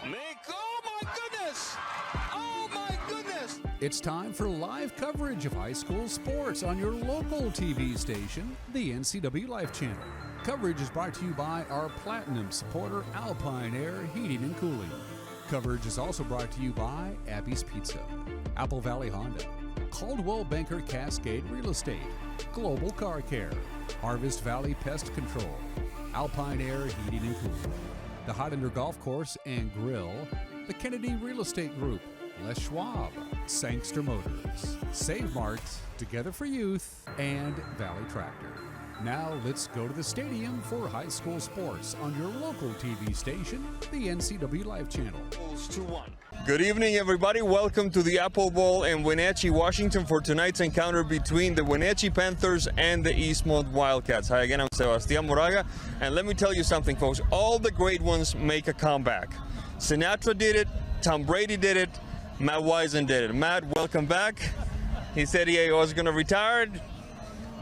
Oh my goodness! Oh my goodness! It's time for live coverage of high school sports on your local TV station, the NCWLIFE Channel. Coverage is brought to you by our Platinum supporter, Alpine Air Heating and Cooling. Coverage is also brought to you by Abby's Pizza, Apple Valley Honda, Caldwell Banker Cascade Real Estate, Global Car Care, Harvest Valley Pest Control, Alpine Air Heating and Cooling, the Highlander Golf Course and Grill, the Kennedy Real Estate Group, Les Schwab, Sangster Motors, Save Mart, Together for Youth, and Valley Tractor. Now let's go to the stadium for high school sports on your local TV station, the NCWLIFE Channel. 2-1. Good evening, everybody. Welcome to the Apple Bowl in Wenatchee, Washington for tonight's encounter between the Wenatchee Panthers and the Eastmont Wildcats. Hi again, I'm Sebastian Moraga, and let me tell you something, folks. All the great ones make a comeback. Sinatra did it, Tom Brady did it, Matt Wisen did it. Matt, welcome back. He said he was going to retire.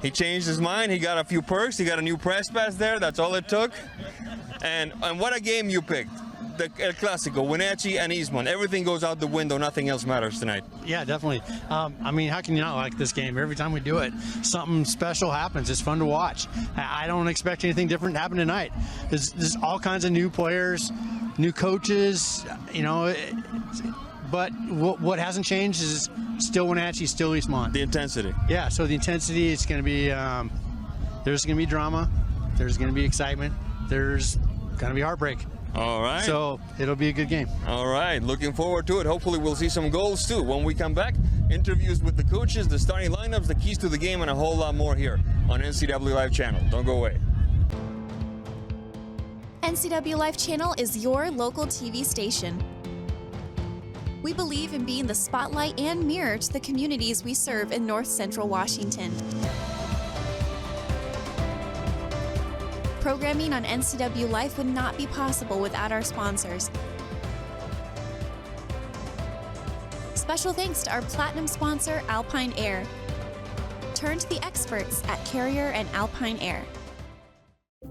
He changed his mind. He got a few perks. He got a new press pass there. That's all it took. And what a game you picked. The El Clasico, Wenatchee and Eastmont. Everything goes out the window. Nothing else matters tonight. Yeah, definitely. I mean, how can you not like this game? Every time we do it, something special happens. It's fun to watch. I don't expect anything different to happen tonight. There's all kinds of new players, new coaches, you know. But what hasn't changed is still Wenatchee, still Eastmont. The intensity. Yeah, so the intensity is going to be, there's going to be drama, there's going to be excitement, there's going to be heartbreak. All right. So it'll be a good game. All right, looking forward to it. Hopefully we'll see some goals too. When we come back, interviews with the coaches, the starting lineups, the keys to the game, and a whole lot more here on NCWLIFE Channel. Don't go away. NCWLIFE Channel is your local TV station. We believe in being the spotlight and mirror to the communities we serve in North Central Washington. Programming on NCWLIFE would not be possible without our sponsors. Special thanks to our platinum sponsor, Alpine Air. Turn to the experts at Carrier and Alpine Air.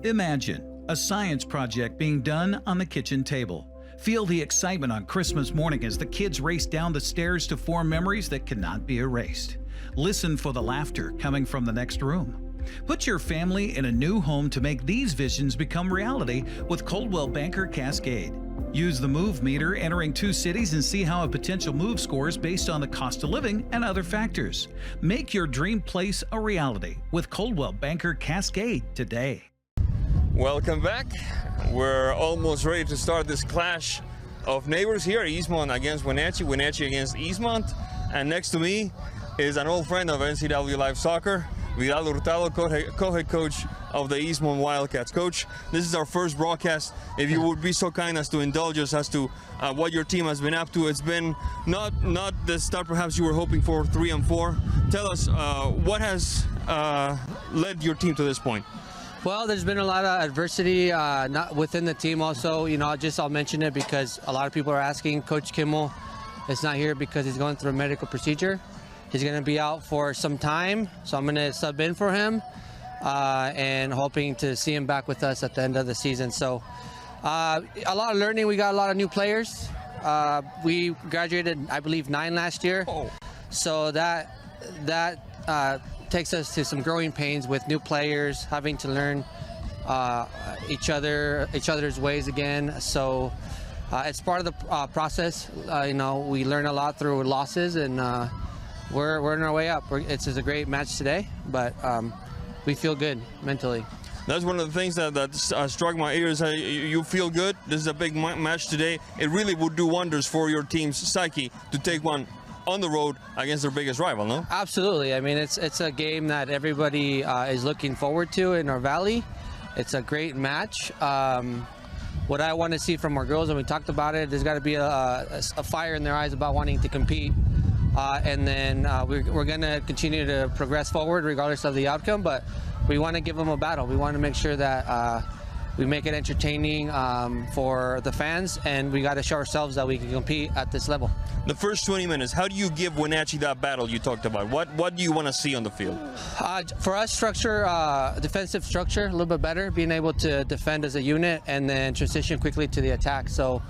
Imagine a science project being done on the kitchen table. Feel the excitement on Christmas morning as the kids race down the stairs to form memories that cannot be erased. Listen for the laughter coming from the next room. Put your family in a new home to make these visions become reality with Coldwell Banker Cascade. Use the Move Meter entering 2 cities and see how a potential move scores based on the cost of living and other factors. Make your dream place a reality with Coldwell Banker Cascade today. Welcome back. We're almost ready to start this clash of neighbors here. Eastmont against Wenatchee, Wenatchee against Eastmont. And next to me is an old friend of NCWLIFE Soccer, Vidal Hurtado, co-head coach of the Eastmont Wildcats. Coach, this is our first broadcast. If you would be so kind as to indulge us as to what your team has been up to. It's been not the start perhaps you were hoping for, 3-4. Tell us what has led your team to this point. Well, there's been a lot of adversity not within the team also. You know, I'll mention it because a lot of people are asking. Coach Kimmel is not here because he's going through a medical procedure. He's going to be out for some time, so I'm going to sub in for him and hoping to see him back with us at the end of the season. So a lot of learning. We got a lot of new players. We graduated, I believe, 9 last year. Oh. So that takes us to some growing pains with new players, having to learn each other's ways again. So it's part of the process. You know, we learn a lot through losses, and we're on our way up. It's a great match today, but we feel good mentally. That's one of the things that struck my ears. You feel good. This is a big match today. It really would do wonders for your team's psyche to take one on the road against their biggest rival, no? Absolutely. I mean, it's a game that everybody is looking forward to in our valley. It's a great match. What I want to see from our girls, and we talked about it, there's got to be a fire in their eyes about wanting to compete. And then we're going to continue to progress forward regardless of the outcome, but we want to give them a battle. We want to make sure that we make it entertaining for the fans, and we got to show ourselves that we can compete at this level. The first 20 minutes, how do you give Wenatchee that battle you talked about? What do you want to see on the field? For us, structure, defensive structure, a little bit better, being able to defend as a unit and then transition quickly to the attack. So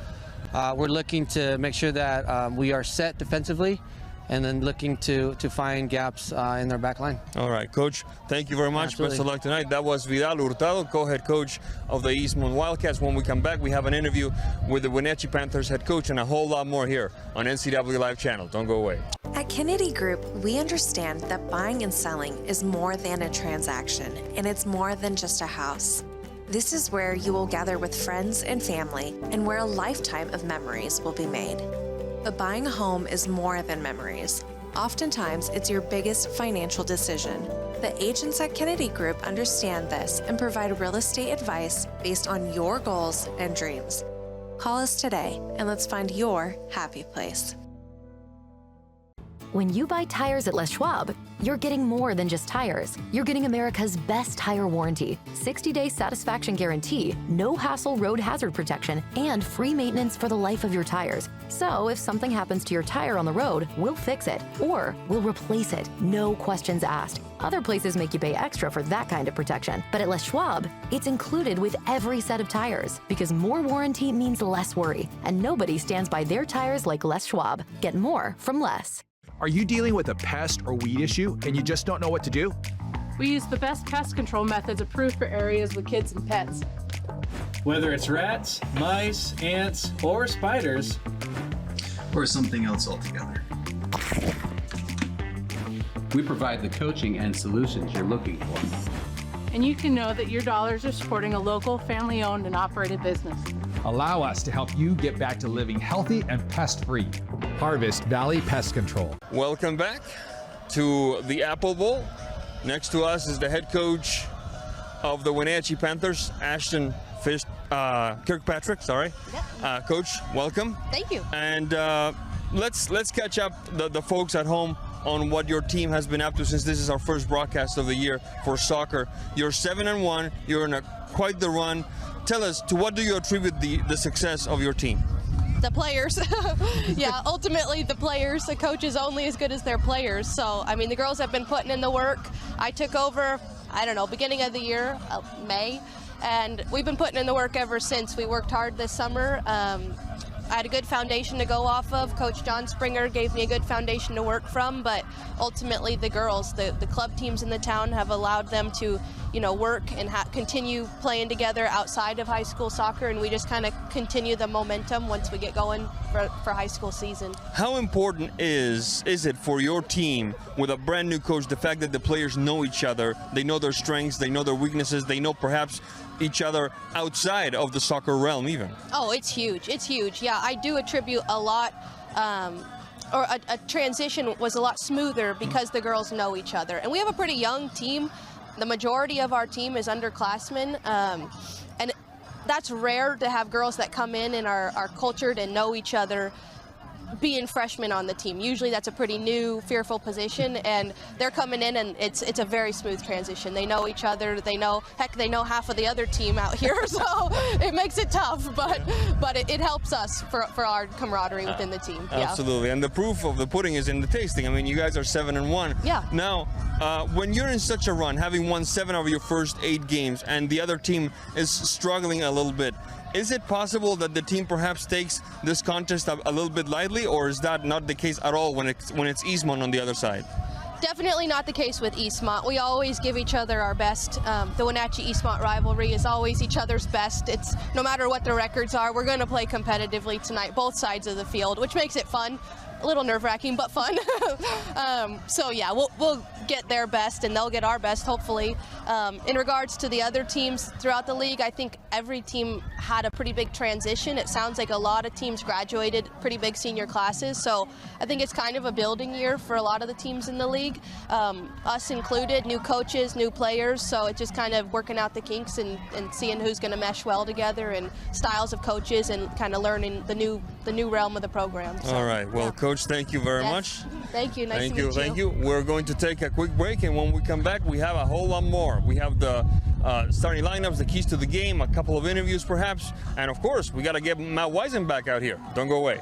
we're looking to make sure that we are set defensively, and then looking to find gaps in their back line. All right, Coach, thank you very much. Absolutely. Best of luck tonight. That was Vidal Hurtado, co-head coach of the Eastmont Wildcats. When we come back, we have an interview with the Wenatchee Panthers head coach and a whole lot more here on NCWLIFE Channel. Don't go away. At Kennedy Group, we understand that buying and selling is more than a transaction, and it's more than just a house. This is where you will gather with friends and family, and where a lifetime of memories will be made. But buying a home is more than memories. Oftentimes, it's your biggest financial decision. The agents at Kennedy Group understand this and provide real estate advice based on your goals and dreams. Call us today and let's find your happy place. When you buy tires at Les Schwab, you're getting more than just tires. You're getting America's best tire warranty, 60-day satisfaction guarantee, no hassle road hazard protection, and free maintenance for the life of your tires. So if something happens to your tire on the road, we'll fix it, or we'll replace it, no questions asked. Other places make you pay extra for that kind of protection, but at Les Schwab, it's included with every set of tires, because more warranty means less worry, and nobody stands by their tires like Les Schwab. Get more from less. Are you dealing with a pest or weed issue and you just don't know what to do? We use the best pest control methods approved for areas with kids and pets. Whether it's rats, mice, ants, or spiders, or something else altogether, we provide the coaching and solutions you're looking for. And you can know that your dollars are supporting a local, family-owned and operated business. Allow us to help you get back to living healthy and pest-free. Harvest Valley Pest Control. Welcome back to the Apple Bowl. Next to us is the head coach of the Wenatchee Panthers, Ashton Kirkpatrick. Sorry, Coach, welcome. Thank you. And let's catch up the folks at home on what your team has been up to since this is our first broadcast of the year for soccer. You're 7-1. You're in quite the run. Tell us, to what do you attribute the success of your team? The players. Yeah, ultimately the players. The coach is only as good as their players. So, I mean, the girls have been putting in the work. I took over, I don't know, beginning of the year, May, and we've been putting in the work ever since. We worked hard this summer. I had a good foundation to go off of. Coach John Springer gave me a good foundation to work from, but ultimately the girls, the club teams in the town have allowed them to, work and continue playing together outside of high school soccer, and we just kind of continue the momentum once we get going for high school season. How important is it for your team with a brand new coach, the fact that the players know each other, they know their strengths, they know their weaknesses, they know perhaps each other outside of the soccer realm even? Oh, it's huge. It's huge. Yeah, I do attribute a lot, or a transition was a lot smoother because the girls know each other. And we have a pretty young team. The majority of our team is underclassmen, and that's rare to have girls that come in and are cultured and know each other being freshmen on the team. Usually that's a pretty new, fearful position, and they're coming in and it's a very smooth transition. They know each other, they know half of the other team out here, so it makes it tough, but it helps us for our camaraderie within the team. Absolutely, yeah. And the proof of the pudding is in the tasting. I mean, you guys are 7-1. Yeah. Now, when you're in such a run, having won 7 of your first 8 games, and the other team is struggling a little bit, is it possible that the team perhaps takes this contest a little bit lightly, or is that not the case at all when it's Eastmont on the other side? Definitely not the case with Eastmont. We always give each other our best. The Wenatchee-Eastmont rivalry is always each other's best. It's no matter what the records are, we're going to play competitively tonight, both sides of the field, which makes it fun. A little nerve-wracking, but fun. So yeah, we'll get their best and they'll get our best, hopefully. In regards to the other teams throughout the league, I think every team had a pretty big transition. It sounds like a lot of teams graduated pretty big senior classes, so I think it's kind of a building year for a lot of the teams in the league, us included, new coaches, new players, so it's just kind of working out the kinks and seeing who's going to mesh well together, and styles of coaches, and kind of learning the new realm of the program. So, all right, well, yeah. Coach, thank you very much. Thank you. Nice to meet you. Thank you. We're going to take a quick break, and when we come back, we have a whole lot more. We have the starting lineups, the keys to the game, a couple of interviews perhaps, and of course, we got to get Matt Wisen back out here. Don't go away.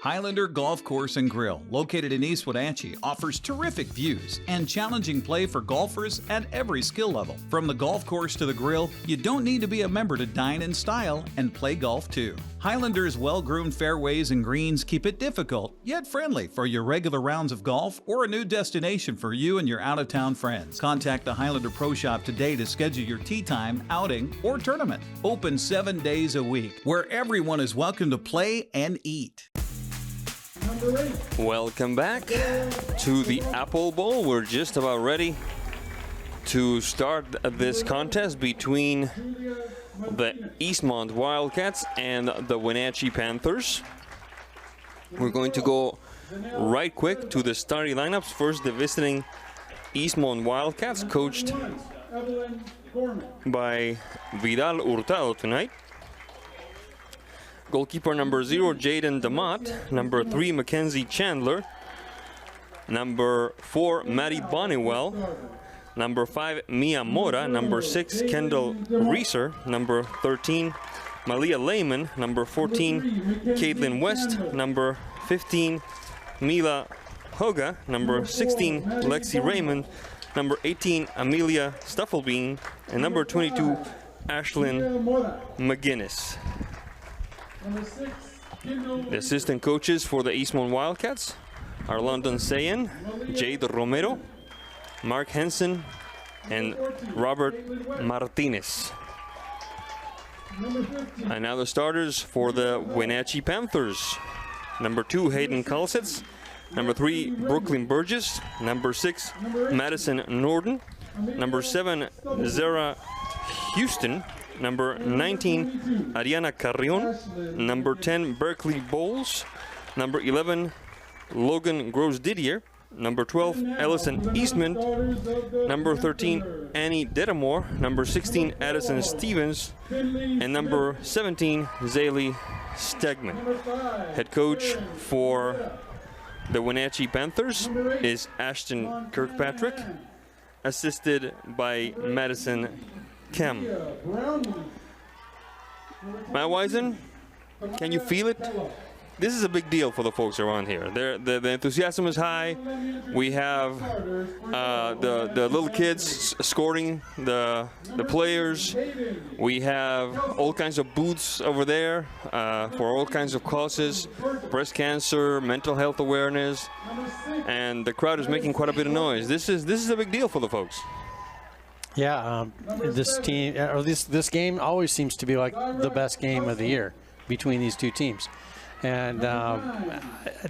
Highlander Golf Course and Grill, located in East Wenatchee, offers terrific views and challenging play for golfers at every skill level. From the golf course to the grill, you don't need to be a member to dine in style and play golf too. Highlander's well-groomed fairways and greens keep it difficult, yet friendly for your regular rounds of golf or a new destination for you and your out-of-town friends. Contact the Highlander Pro Shop today to schedule your tee time, outing, or tournament. Open 7 days a week, where everyone is welcome to play and eat. Welcome back to the Apple Bowl. We're just about ready to start this contest between the Eastmont Wildcats and the Wenatchee Panthers. We're going to go right quick to the starting lineups. First, the visiting Eastmont Wildcats, coached by Vidal Hurtado tonight. Goalkeeper number 0, Jaden DeMott. Number 3, Mackenzie Chandler. Number 4, Maddie Bonnewell. Number 5, Mia Mora. Number 6, Kendall Reeser. Number 13, Malia Lehman. Number 14, Caitlin West. Number 15, Mila Hoga. Number 16, Lexi Raymond. Number 18, Amelia Stuffelbein. And number 22, Ashlyn McGinnis. The assistant coaches for the Eastmont Wildcats are London Sayan, Jade Romero, Mark Henson, and Robert Martinez. And now the starters for the Wenatchee Panthers. Number 2, Hayden Kalsitz. Number 3, Brooklyn Burgess. Number 6, Madison Norden. Number 7, Zara Houston. Number 19, Ariana Carrion. Number 10, Berkeley Bowles. Number 11, Logan Gross Didier. Number 12, Ellison Eastman. Number 13, Annie Dedamore. Number 16, Addison Stevens. And number 17, Zaylee Stegman. Head coach for the Wenatchee Panthers is Ashton Kirkpatrick, assisted by Madison Kem. Matt Wisen, can you feel it? This is a big deal for the folks around here. The enthusiasm is high. We have the little kids escorting the players. We have all kinds of booths over there for all kinds of causes, breast cancer, mental health awareness, and the crowd is making quite a bit of noise. This is a big deal for the folks. Yeah, this team, or this game always seems to be like the best game of the year between these two teams. And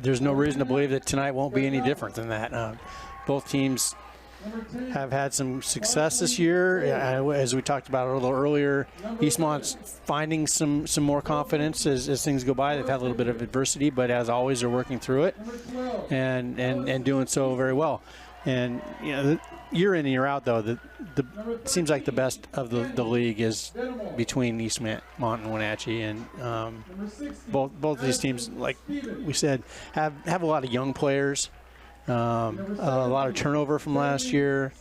there's no reason to believe that tonight won't be any different than that. Both teams have had some success this year. As we talked about a little earlier, Eastmont's finding some more confidence as things go by. They've had a little bit of adversity, but as always, they're working through it and doing so very well. And you know, year in and year out, though, seems like the best of the league is between Eastmont and Wenatchee, and both of these teams, like we said, have a lot of young players, a lot of turnover from last year,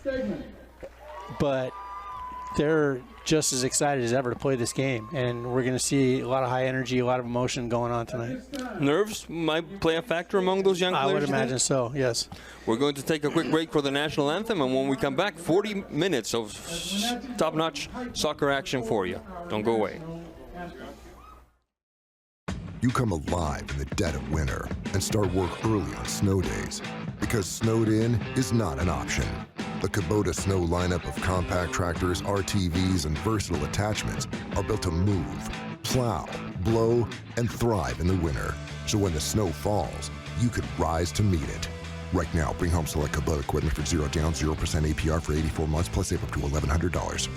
but they're just as excited as ever to play this game, and we're going to see a lot of high energy, a lot of emotion going on tonight. Nerves might play a factor among those young players? I would imagine so, yes. We're going to take a quick break for the national anthem, and when we come back, 40 minutes of top-notch soccer action for you. Don't go away. You come alive in the dead of winter and start work early on snow days, because snowed in is not an option. The Kubota Snow lineup of compact tractors, RTVs, and versatile attachments are built to move, plow, blow, and thrive in the winter. So when the snow falls, you can rise to meet it. Right now, bring home select Kubota equipment for 0 down, 0% APR for 84 months, plus save up to $1,100.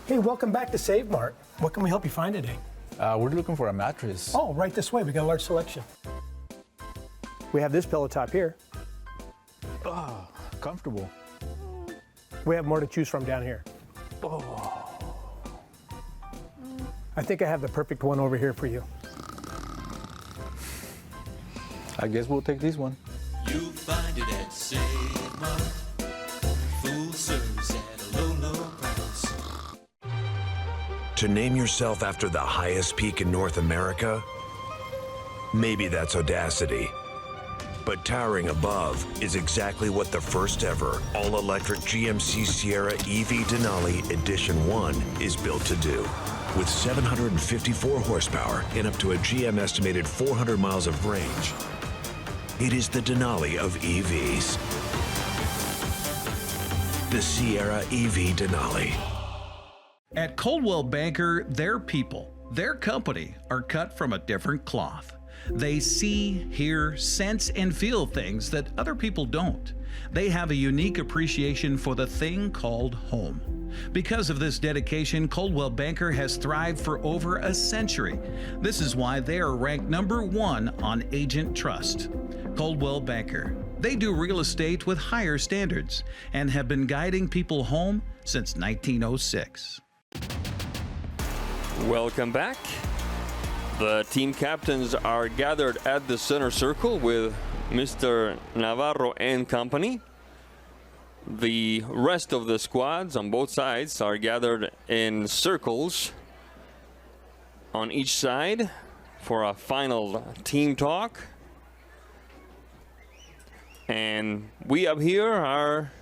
Hey, welcome back to Save Mart. What can we help you find today? We're looking for a mattress. Oh, right this way. We got a large selection. We have this pillow top here. Oh, comfortable. We have more to choose from down here. Oh. I think I have the perfect one over here for you. I guess we'll take this one. You'll find it at Save Mart. Full service at a low, low price. To name yourself after the highest peak in North America? Maybe that's audacity. But towering above is exactly what the first ever all-electric GMC Sierra EV Denali Edition 1 is built to do. With 754 horsepower and up to a GM estimated 400 miles of range, it is the Denali of EVs. The Sierra EV Denali. At Coldwell Banker, their people, their company are cut from a different cloth. They see, hear, sense, and feel things that other people don't. They have a unique appreciation for the thing called home. Because of this dedication, Coldwell Banker has thrived for over a century. This is why they are ranked #1 on Agent Trust. Coldwell Banker. They do real estate with higher standards and have been guiding people home since 1906. Welcome back. The team captains are gathered at the center circle with Mr. Navarro and company. The rest of the squads on both sides are gathered in circles on each side for a final team talk. And we up here are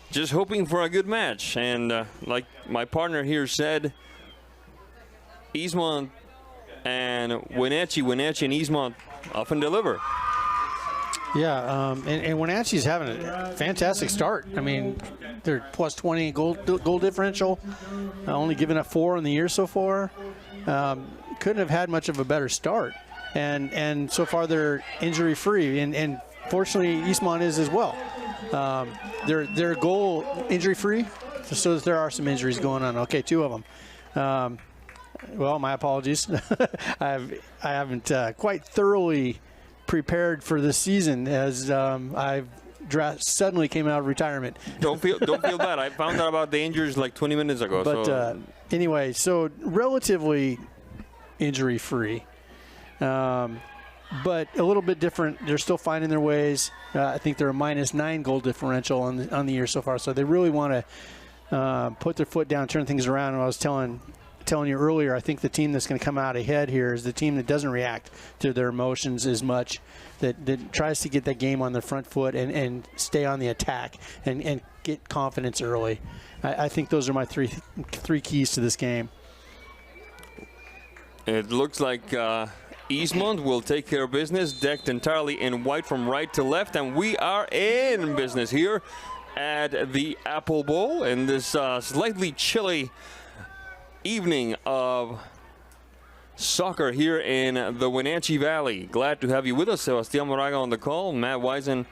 just hoping for a good match. And like my partner here said, Eastmont and Wenatchee and Eastmont often deliver. Yeah, and Wenatchee's having a fantastic start. I mean, they're plus 20 goal differential, only giving up 4 in the year so far. Couldn't have had much of a better start. And so far they're injury free, and fortunately Eastmont is as well. They're goal injury free, so there are some injuries going on. Okay, 2 of them. Well, my apologies. I haven't quite thoroughly prepared for this season, as I've suddenly came out of retirement. Don't feel bad. I found out about the injuries like 20 minutes ago. But anyway, so relatively injury free, but a little bit different. They're still finding their ways. I think they're a -9 goal differential on the year so far. So they really want to put their foot down, turn things around. And I was telling you earlier, I think the team that's going to come out ahead here is the team that doesn't react to their emotions as much, that tries to get that game on their front foot and stay on the attack and get confidence early. I think those are my three keys to this game. It looks like Eastmont will take care of business, decked entirely in white from right to left, and we are in business here at the Apple Bowl in this slightly chilly evening of soccer here in the Wenatchee Valley. Glad to have you with us. Sebastian Moraga on the call, Matt Wisen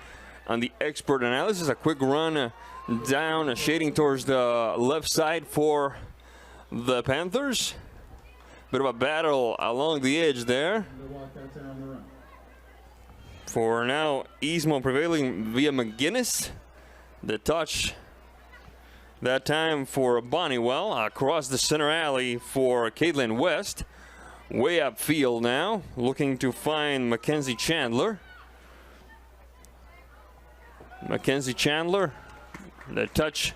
on the expert analysis. A quick run down, shading towards the left side for the Panthers. Bit of a battle along the edge there. For now, Eastmont prevailing via McGinnis. The touch that time for Bonniwell, across the center alley for Caitlin West. Way upfield now, looking to find Mackenzie Chandler. Mackenzie Chandler, the touch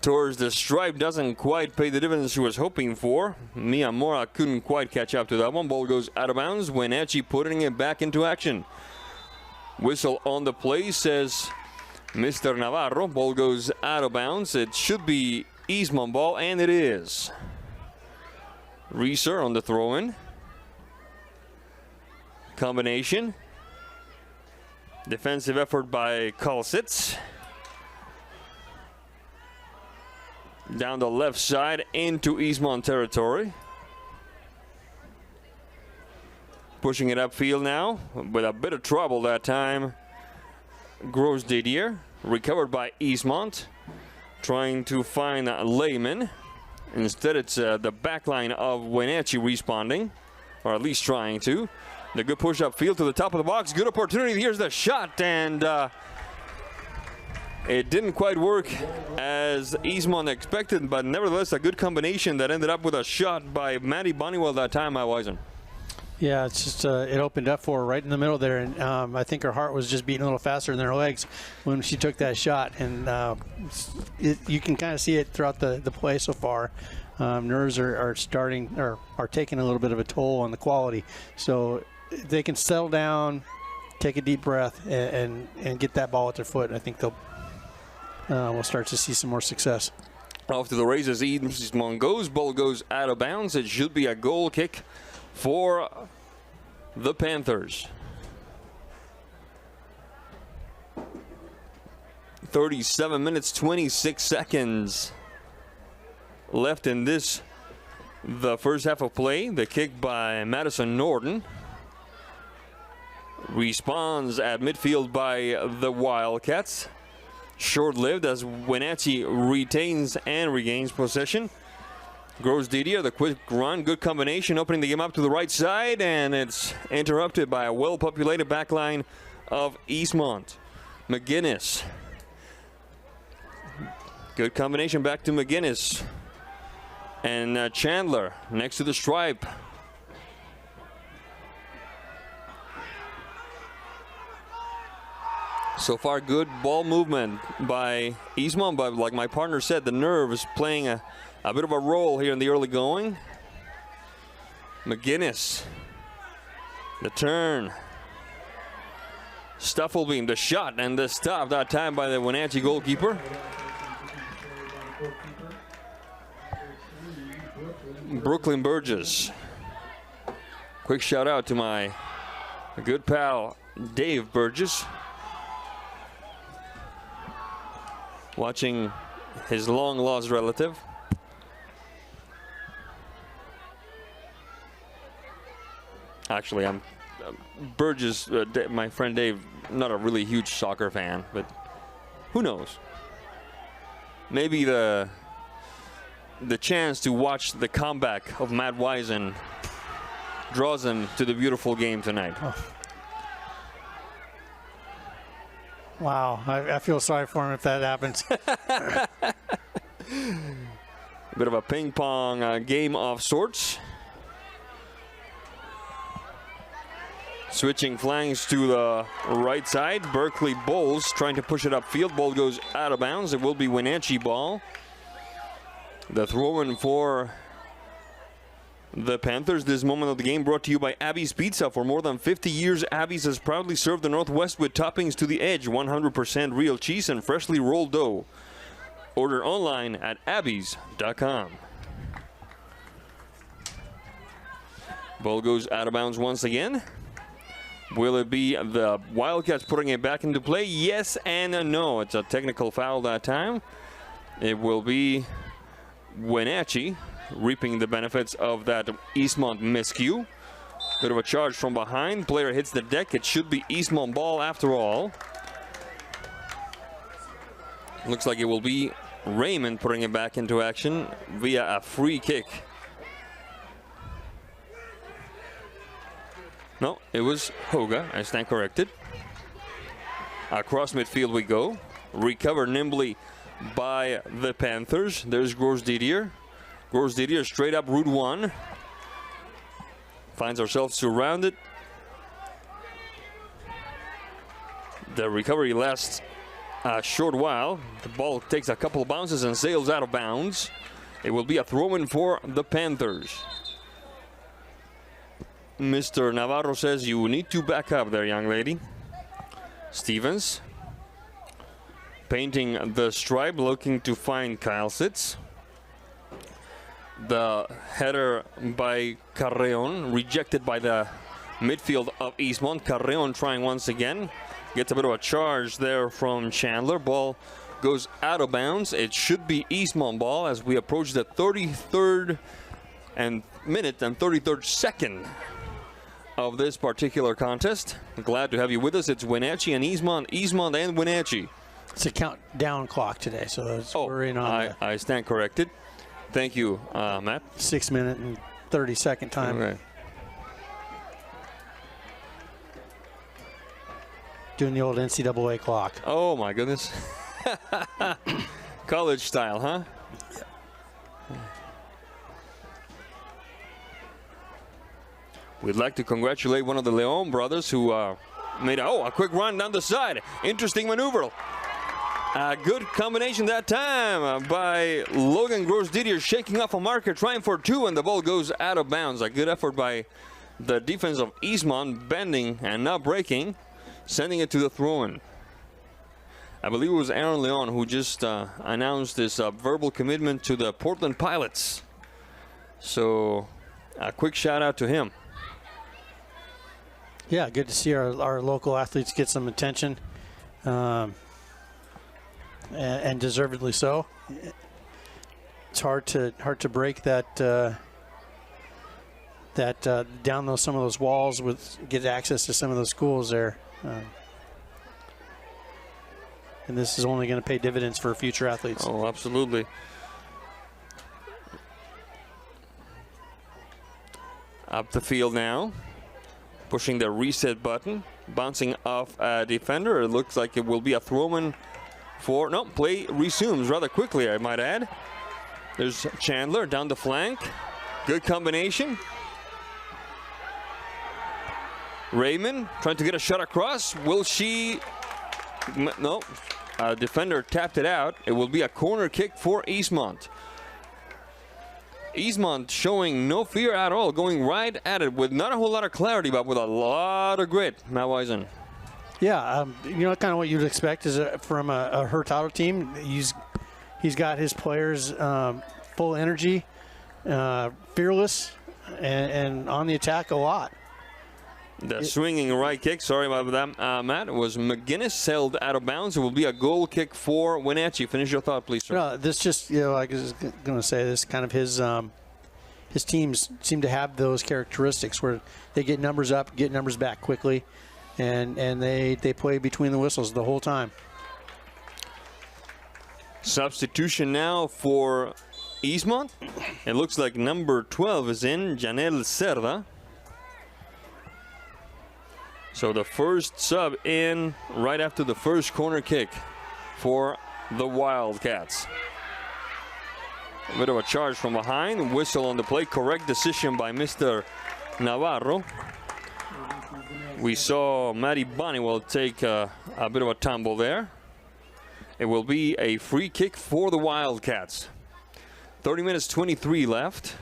towards the stripe doesn't quite pay the dividends she was hoping for. Mia Mora couldn't quite catch up to that one. Ball goes out of bounds. Wenatchee putting it back into action. Whistle on the play says Mr. Navarro. Ball goes out of bounds. It should be Eastmont ball, and it is. Reeser on the throw-in. Combination. Defensive effort by Kalsitz. Down the left side into Eastmont territory. Pushing it upfield now with a bit of trouble that time. Gros Didier, recovered by Eastmont, trying to find Lehman. Instead, it's the back line of Wenatchee responding, or at least trying to. The good push upfield to the top of the box. Good opportunity. Here's the shot, and it didn't quite work as Eastmont expected, but nevertheless a good combination that ended up with a shot by Maddie Bonniwell that time at Wisen. Yeah, it's just it opened up for her right in the middle there, and I think her heart was just beating a little faster than her legs when she took that shot, and you can kind of see it throughout the play so far. Nerves are starting or are taking a little bit of a toll on the quality, so they can settle down, take a deep breath, and get that ball at their foot. I think we'll start to see some more success. Off to the races, Eastmont goes. Ball goes out of bounds. It should be a goal kick for the Panthers. 37 minutes, 26 seconds left in the first half of play. The kick by Madison Norton. Responds at midfield by the Wildcats. Short-lived as Wenatchee retains and regains possession. Gross Didier, the quick run, good combination, opening the game up to the right side, and it's interrupted by a well-populated back line of Eastmont. McGinnis. Good combination back to McGinnis. And Chandler next to the stripe. So far, good ball movement by Eastmont, but like my partner said, the nerve is playing a bit of a role here in the early going. McGinnis, the turn. Stufflebeam, the shot, and the stop that time by the Wenatchee goalkeeper. Brooklyn Burgess. Quick shout out to my good pal, Dave Burgess. Watching his long-lost relative. Actually, I'm Burgess, my friend Dave, not a really huge soccer fan, but who knows? Maybe the chance to watch the comeback of Matt Wisen draws him to the beautiful game tonight. Oh. Wow, I feel sorry for him if that happens. A bit of a ping pong game of sorts. Switching flanks to the right side. Berkeley Bowles trying to push it upfield. Ball goes out of bounds. It will be Wenatchee ball. The throw-in for the Panthers. This moment of the game brought to you by Abby's Pizza. For more than 50 years, Abby's has proudly served the Northwest with toppings to the edge. 100% real cheese and freshly rolled dough. Order online at abbys.com. Ball goes out of bounds once again. Will it be the Wildcats putting it back into play? Yes and no. It's a technical foul that time. It will be Wenatchee reaping the benefits of that Eastmont miscue. Bit of a charge from behind. Player hits the deck. It should be Eastmont ball after all. Looks like it will be Raymond putting it back into action via a free kick. No, it was Hoga. I stand corrected. Across midfield we go. Recovered nimbly by the Panthers. There's Gross Didier. Gross Didier straight up Route 1. Finds ourselves surrounded. The recovery lasts a short while. The ball takes a couple of bounces and sails out of bounds. It will be a throw-in for the Panthers. Mr. Navarro says you need to back up there, young lady. Stevens painting the stripe, looking to find Kyle Sitz. The header by Carreon, rejected by the midfield of Eastmont. Carreon trying once again. Gets a bit of a charge there from Chandler. Ball goes out of bounds. It should be Eastmont ball as we approach the 33rd minute and 33rd second of this particular contest. Glad to have you with us. It's Wenatchee and Eastmont and Wenatchee. It's a countdown clock today, so we're in on I stand corrected. Thank you, Matt. 6 minute and 30-second time. Okay. Doing the old NCAA clock. Oh my goodness. College style, huh? We'd like to congratulate one of the Leon brothers who made a quick run down the side. Interesting maneuver. A good combination that time by Logan Gross-Didier, shaking off a marker, trying for two, and the ball goes out of bounds. A good effort by the defense of Eastmont, bending and not breaking, sending it to the throw-in. I believe it was Aaron Leon who just announced this verbal commitment to the Portland Pilots. So a quick shout out to him. Yeah, good to see our local athletes get some attention, and deservedly so. It's hard to break that down some of those walls get access to some of those schools there, and this is only going to pay dividends for future athletes. Oh, absolutely. Up the field now. Pushing the reset button, bouncing off a defender. It looks like it will be a throw-in for, no, play resumes rather quickly, I might add. There's Chandler down the flank. Good combination. Raymond trying to get a shot across. Will she? No, a defender tapped it out. It will be a corner kick for Eastmont. Eastmont showing no fear at all, going right at it with not a whole lot of clarity, but with a lot of grit. Matt Wisen. Yeah, you know, kind of what you'd expect is from a Hurtado team. He's got his players full energy, fearless, and on the attack a lot. The swinging right kick, sorry about that, Matt, it was McGinnis, sailed out of bounds. It will be a goal kick for Wenatchee. Finish your thought, please, sir. No, this just, you know, like I was going to say, this kind of his teams seem to have those characteristics where they get numbers up, get numbers back quickly, and they play between the whistles the whole time. Substitution now for Eastmont. It looks like number 12 is in, Janelle Cerda. So the first sub in right after the first corner kick for the Wildcats. A bit of a charge from behind, whistle on the play, correct decision by Mr. Navarro. We saw Matty Bonniwell take a bit of a tumble there. It will be a free kick for the Wildcats. 30 minutes, 23 left.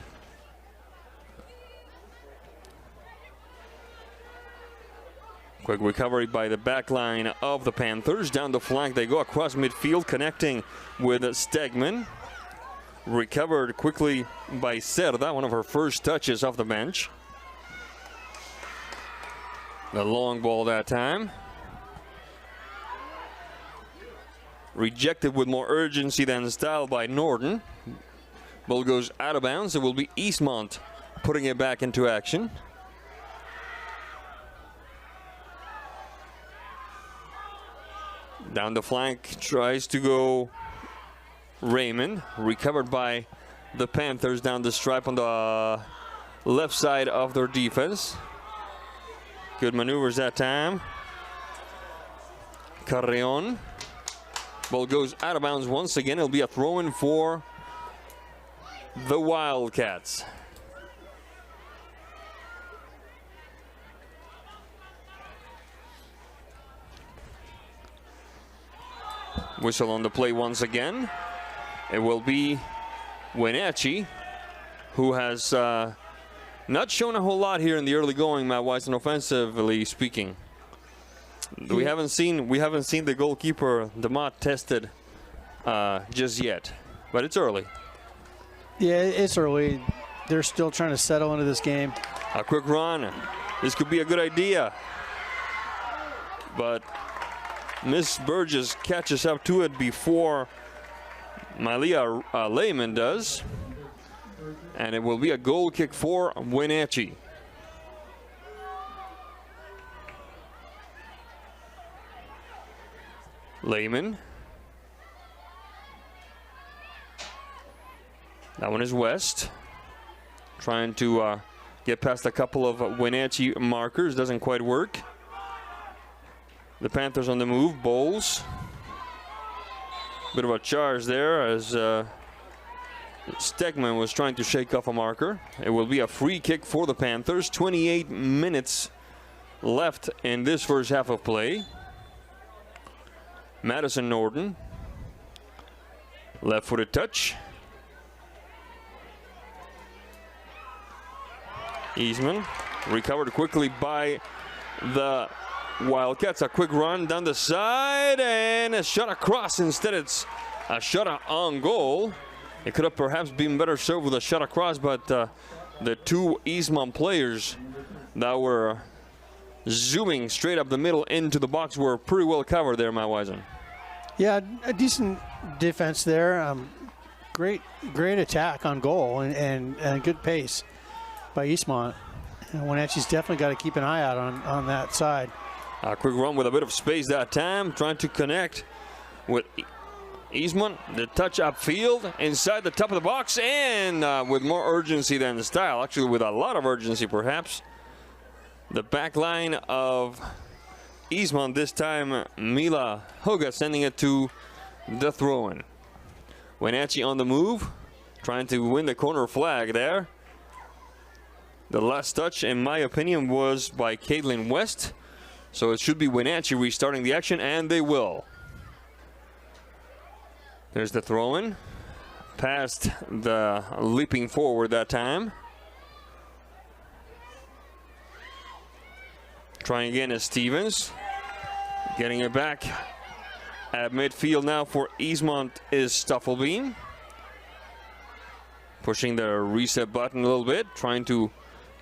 Quick recovery by the back line of the Panthers. Down the flank they go across midfield, connecting with Stegman. Recovered quickly by Cerda, one of her first touches off the bench. The long ball that time. Rejected with more urgency than style by Norton. Ball goes out of bounds. It will be Eastmont putting it back into action. Down the flank tries to go Raymond. Recovered by the Panthers down the stripe on the left side of their defense. Good maneuvers that time. Carreon. Ball goes out of bounds once again. It'll be a throw-in for the Wildcats. Whistle on the play once again. It will be Wenatchee, who has not shown a whole lot here in the early going, Matt Wisen, offensively speaking. We haven't seen the goalkeeper DeMott tested just yet, but it's early. Yeah, it's early. They're still trying to settle into this game. A quick run. This could be a good idea, but Miss Burgess catches up to it before Malia Lehman does. And it will be a goal kick for Wenatchee. Lehman. That one is West. Trying to get past a couple of Wenatchee markers. Doesn't quite work. The Panthers on the move. Bowles. Bit of a charge there as Stegman was trying to shake off a marker. It will be a free kick for the Panthers. 28 minutes left in this first half of play. Madison Norton. Left-footed touch. Eastmont recovered quickly by the Wildcats. A quick run down the side and a shot across. Instead, it's a shot on goal. It could have perhaps been better served with a shot across, but the two Eastmont players that were zooming straight up the middle into the box were pretty well covered there, Matt Wisen. Yeah, a decent defense there. Great attack on goal and good pace by Eastmont. Wenatchee's definitely got to keep an eye out on that side. A quick run with a bit of space that time, trying to connect with Eastmont. The touch upfield, inside the top of the box, and with more urgency than style, actually with a lot of urgency perhaps. The back line of Eastmont this time, Mila Hoga sending it to the throw-in. Wenatchee on the move, trying to win the corner flag there. The last touch, in my opinion, was by Caitlin West. So it should be Wenatchee restarting the action, and they will. There's the throw-in. Past the leaping forward that time. Trying again is Stevens. Getting it back at midfield now for Eastmont is Stuffelbein. Pushing the reset button a little bit, trying to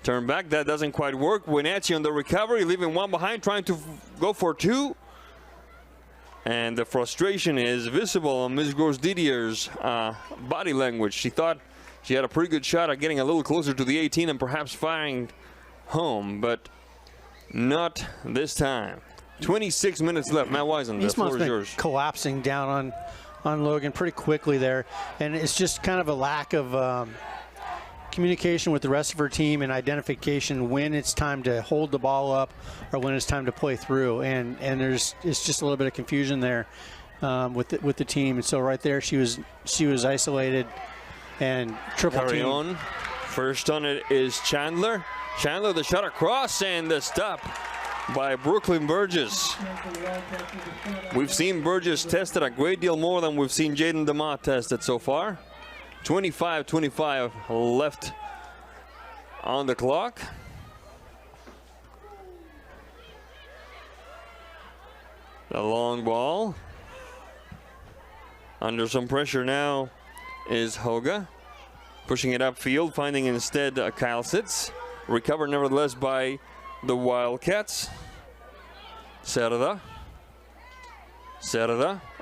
turn back. That doesn't quite work. Wenatchee on the recovery, leaving one behind, trying to go for two. And the frustration is visible on Ms. Gross-Didier's body language. She thought she had a pretty good shot at getting a little closer to the 18 and perhaps firing home, but not this time. 26 minutes left. Matt Wisen, the floor is yours. Collapsing down on Logan pretty quickly there, and it's just kind of a lack of communication with the rest of her team and identification when it's time to hold the ball up or when it's time to play through, and it's just a little bit of confusion there with the team. And so right there she was isolated and triple Carry team. on. First on it is Chandler. Chandler, the shot across, and the stop by Brooklyn Burgess. We've seen Burgess tested a great deal more than we've seen Jaden DeMott tested so far. 25-25 left on the clock. The long ball. Under some pressure now is Hoga. Pushing it upfield, finding instead Kyle Sitz. Recovered nevertheless by the Wildcats. Serda.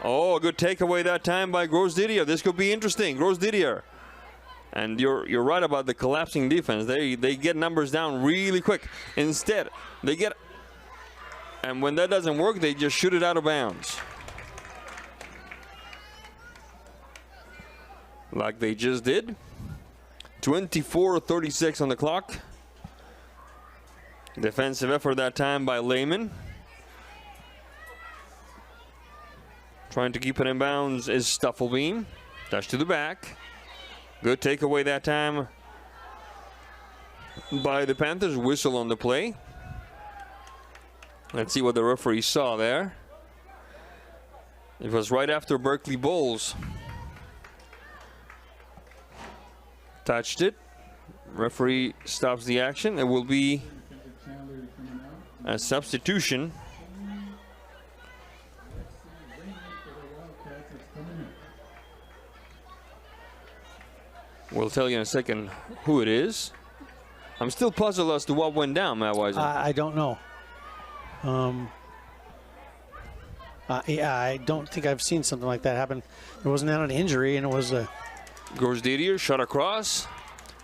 Oh, a good takeaway that time by Gross-Didier. This could be interesting. Gross-Didier. And you're right about the collapsing defense. They get numbers down really quick. Instead, they get, and when that doesn't work, they just shoot it out of bounds. Like they just did. 24-36 on the clock. Defensive effort that time by Lehman. Trying to keep it in bounds is Stuffelbein. Dash to the back. Good takeaway that time by the Panthers. Whistle on the play. Let's see what the referee saw there. It was right after Berkeley Bowles touched it. Referee stops the action. It will be a substitution. We'll tell you in a second who it is. I'm still puzzled as to what went down, Matt Wisen. I don't know. Yeah, I don't think I've seen something like that happen. It wasn't an injury, and it was a... Gross-Didier shot across.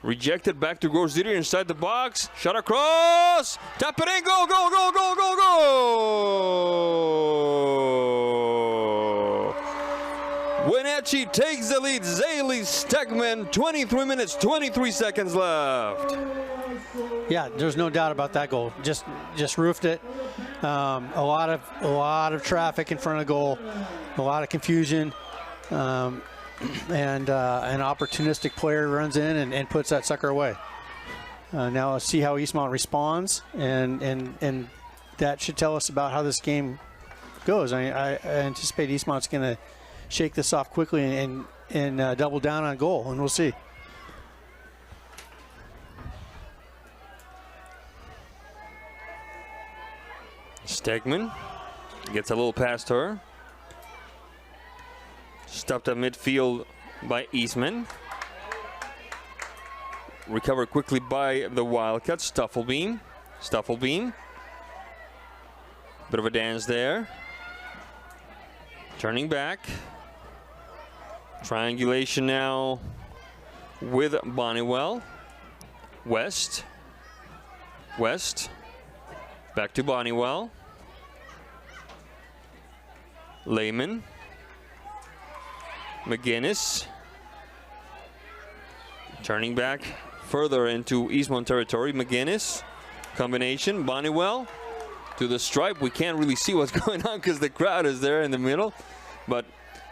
Rejected, back to Gross-Didier inside the box. Shot across. Tap it in. Go, go, go, go, go, go. Wenatchee takes the lead. Zaylee Stegman, 23 minutes, 23 seconds left. Yeah, there's no doubt about that goal. Just roofed it. A lot of traffic in front of goal. A lot of confusion. and an opportunistic player runs in and puts that sucker away. Now let's see how Eastmont responds, and that should tell us about how this game goes. I anticipate Eastmont's going to shake this off quickly and double down on goal, and we'll see. Stegman gets a little past her. Stopped at midfield by Eastman. Recovered quickly by the Wildcats. Stuffelbeam. Bit of a dance there. Turning back. Triangulation now with Bonnewell. West. Back to Bonnewell. Lehman. McGinnis. Turning back further into Eastmont territory. McGinnis. Combination. Bonnewell to the stripe. We can't really see what's going on because the crowd is there in the middle. But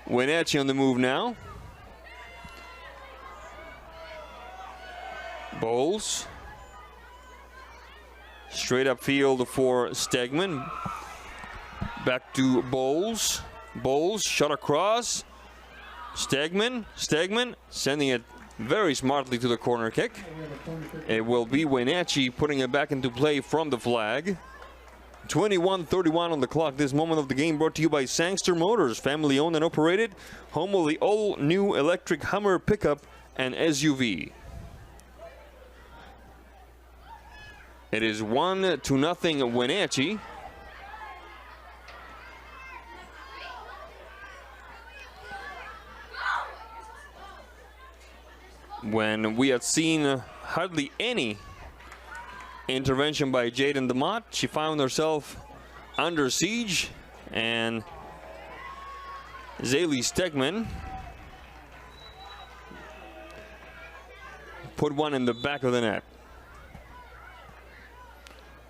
Wenatchee on the move now. Bowles. Straight up field for Stegman. Back to Bowles. Bowles shot across. Stegman sending it very smartly to the corner kick. It will be Wenatchee putting it back into play from the flag. 21:31 on the clock. This moment of the game brought to you by Sangster Motors, family owned and operated, home of the all-new electric Hummer pickup and SUV. It is 1-0 Wenatchee. When we had seen hardly any intervention by Jaden DeMott, she found herself under siege, and Zaylee Stegman put one in the back of the net.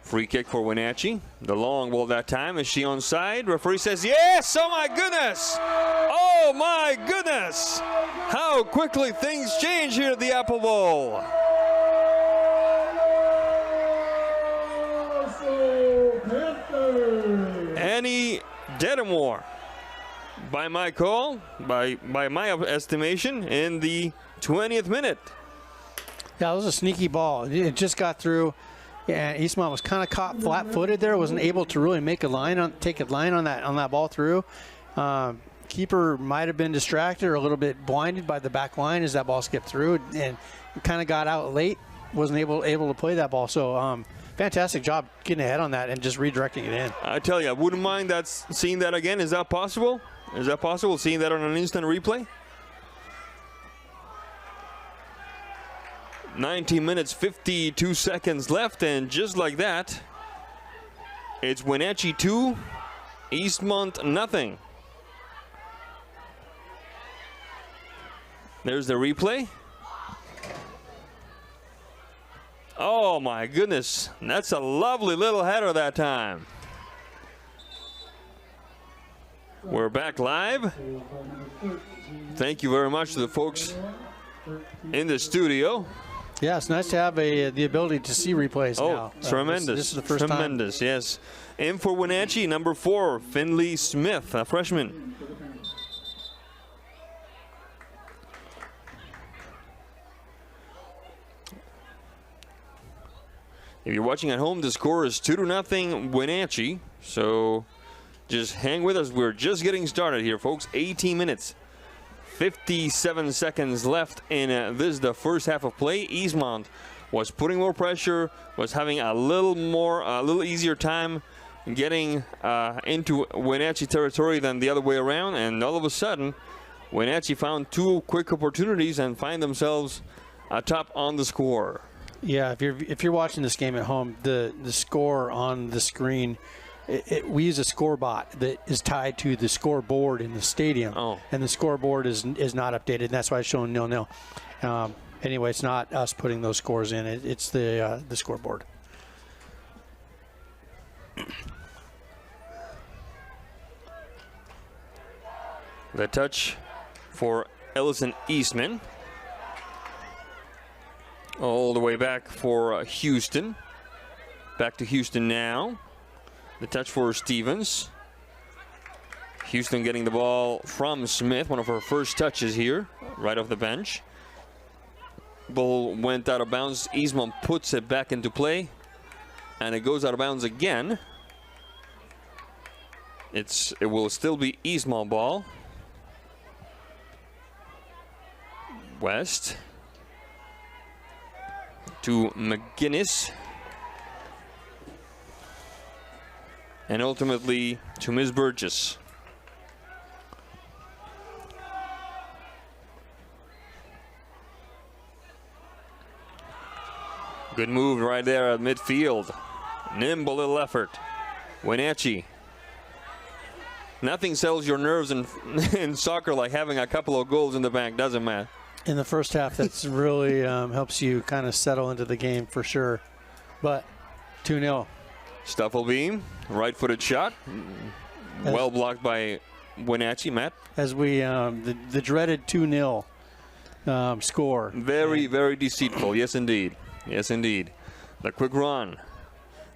Free kick for Wenatchee. The long ball that time. Is she onside? Referee says yes! Oh my goodness! Oh my goodness! How quickly things change here at the Apple Bowl. Annie Dedamore, by my call, by my estimation, in the 20th minute. Yeah, it was a sneaky ball. It just got through. Yeah, Eastmont was kind of caught flat-footed there. Wasn't able to really take a line on that ball through. Keeper might have been distracted or a little bit blinded by the back line as that ball skipped through, and kind of got out late. Wasn't able to play that ball. So fantastic job getting ahead on that and just redirecting it in. I tell you, I wouldn't mind seeing that again. Is that possible? Is that possible? Seeing that on an instant replay? 19 minutes, 52 seconds left, and just like that, it's Wenatchee 2, Eastmont nothing. There's the replay. Oh my goodness, that's a lovely little header that time. We're back live. Thank you very much to the folks in the studio. Yeah, it's nice to have the ability to see replays now. Tremendous. This is the first time. Tremendous, yes. In for Wenatchee, number 4, Finley Smith, a freshman. If you're watching at home, the score is 2-0 Wenatchee. So just hang with us. We're just getting started here, folks. 18 minutes. 57 seconds left in the first half of play. Eastmont was putting more pressure, was having a little easier time getting into Wenatchee territory than the other way around, and all of a sudden, Wenatchee found 2 quick opportunities and find themselves atop on the score. Yeah, if you're watching this game at home, the score on the screen. We use a score bot that is tied to the scoreboard in the stadium, and the scoreboard is not updated, and that's why it's showing 0-0. Anyway, it's not us putting those scores in; it's the scoreboard. The touch for Ellison Eastman. All the way back for Houston. Back to Houston now. The touch for Stevens. Houston getting the ball from Smith, one of her first touches here, right off the bench. Ball went out of bounds. Eastmont puts it back into play, and it goes out of bounds again. It will still be Eastmont ball. West to McGinnis, and ultimately to Ms. Burgess. Good move right there at midfield. Nimble little effort. Wenatchee. Nothing settles your nerves in soccer like having a couple of goals in the bank, doesn't Matt? In the first half, that's really helps you kind of settle into the game for sure. But 2-0. Stuffelbeam, right-footed shot. Well blocked by Wenatchee, Matt. As we, the dreaded 2-0 score. Very, very deceitful. Yes, indeed. Yes, indeed. The quick run.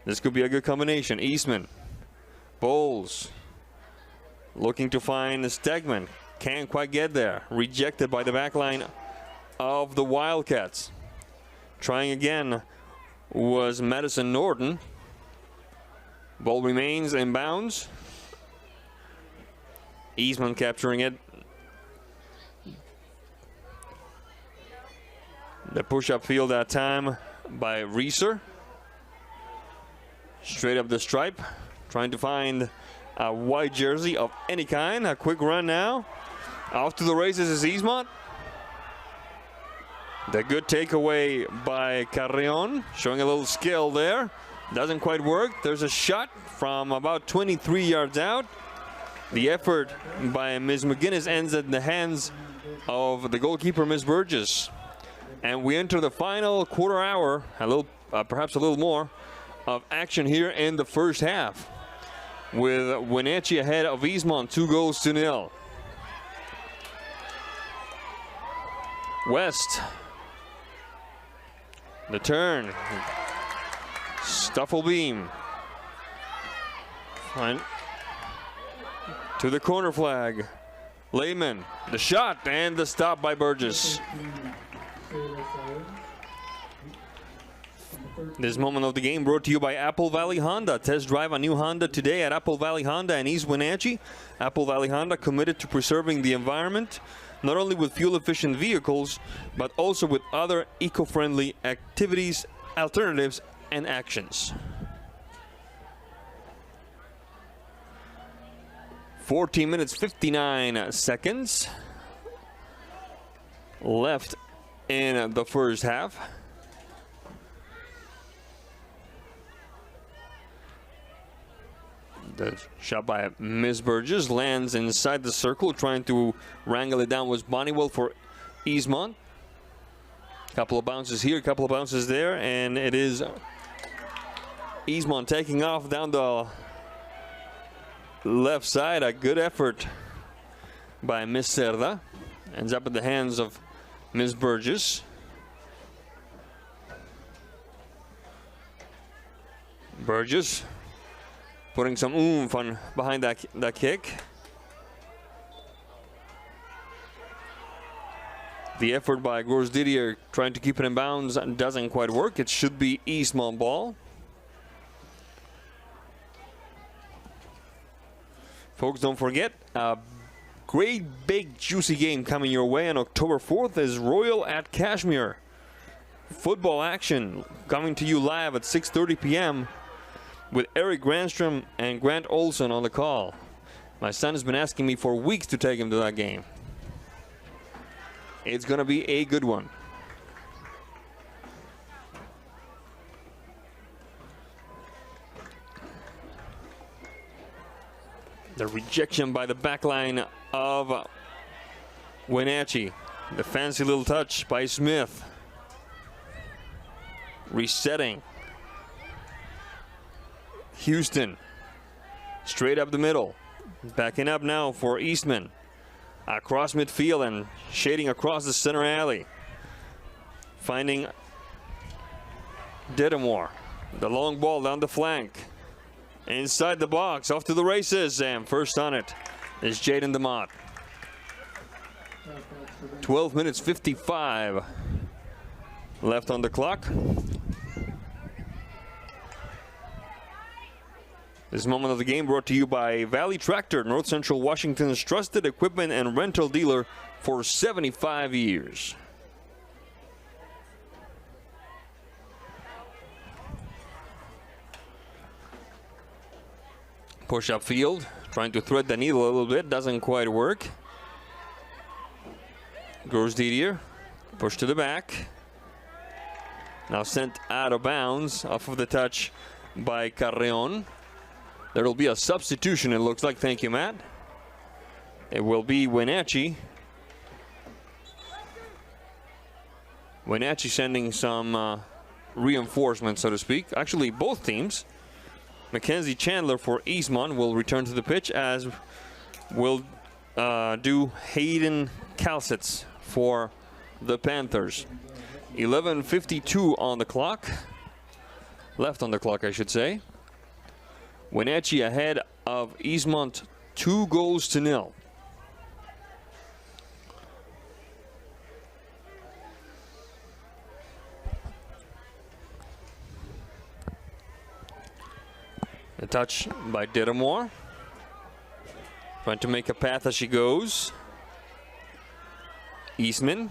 This could be a good combination. Eastman. Bowles. Looking to find Stegman. Can't quite get there. Rejected by the back line of the Wildcats. Trying again was Madison Norton. Ball remains in bounds. Eastman capturing it. The push-up field that time by Reeser. Straight up the stripe. Trying to find a white jersey of any kind. A quick run now. Off to the races is Eastmont. The good takeaway by Carrion, showing a little skill there. Doesn't quite work. There's a shot from about 23 yards out. The effort by Ms. McGinnis ends in the hands of the goalkeeper, Ms. Burgess. And we enter the final quarter hour, perhaps a little more, of action here in the first half, with Wenatchee ahead of Eastmont 2-0. West. The turn. Stuffelbeam. Fine. To the corner flag. Lehman. The shot and the stop by Burgess. This moment of the game brought to you by Apple Valley Honda. Test drive a new Honda today at Apple Valley Honda in East Wenatchee. Apple Valley Honda committed to preserving the environment, not only with fuel-efficient vehicles, but also with other eco-friendly activities, alternatives, and actions. 14 minutes, 59 seconds left in the first half. The shot by Ms. Burgess lands inside the circle. Trying to wrangle it down was Bonnewell for Eastmont. Couple of bounces here, couple of bounces there, and it is Eastmont taking off down the left side. A good effort by Ms. Cerda. Ends up in the hands of Ms. Burgess. Burgess putting some oomph on behind that kick. The effort by Gors Didier trying to keep it in bounds doesn't quite work. It should be Eastmont ball. Folks, don't forget, a great big juicy game coming your way on October 4th is Royal at Kashmir. Football action coming to you live at 6:30 p.m. with Eric Grandstrom and Grant Olson on the call. My son has been asking me for weeks to take him to that game. It's going to be a good one. The rejection by the back line of Wenatchee. The fancy little touch by Smith. Resetting. Houston. Straight up the middle. Backing up now for Eastman. across midfield and shading across the center alley. Finding Dittamore. The long ball down the flank. Inside the box, off to the races, and first on it is Jaden DeMott. 12 minutes 55 left on the clock. This moment of the game brought to you by Valley Tractor, North Central Washington's trusted equipment and rental dealer for 75 years. Push up field, trying to thread the needle a little bit, doesn't quite work. Goes Didier, push to the back. Now sent out of bounds off of the touch by Carreon. There will be a substitution, it looks like. Thank you, Matt. It will be Wenatchee. Wenatchee sending some reinforcements, so to speak. Actually, both teams. Mackenzie Chandler for Eastmont will return to the pitch, as will do Hayden Calcitz for the Panthers. 11:52 on the clock. Left on the clock, I should say. Wenatchee ahead of Eastmont 2-0. A touch by Dittamore. Trying to make a path as she goes. Eastman.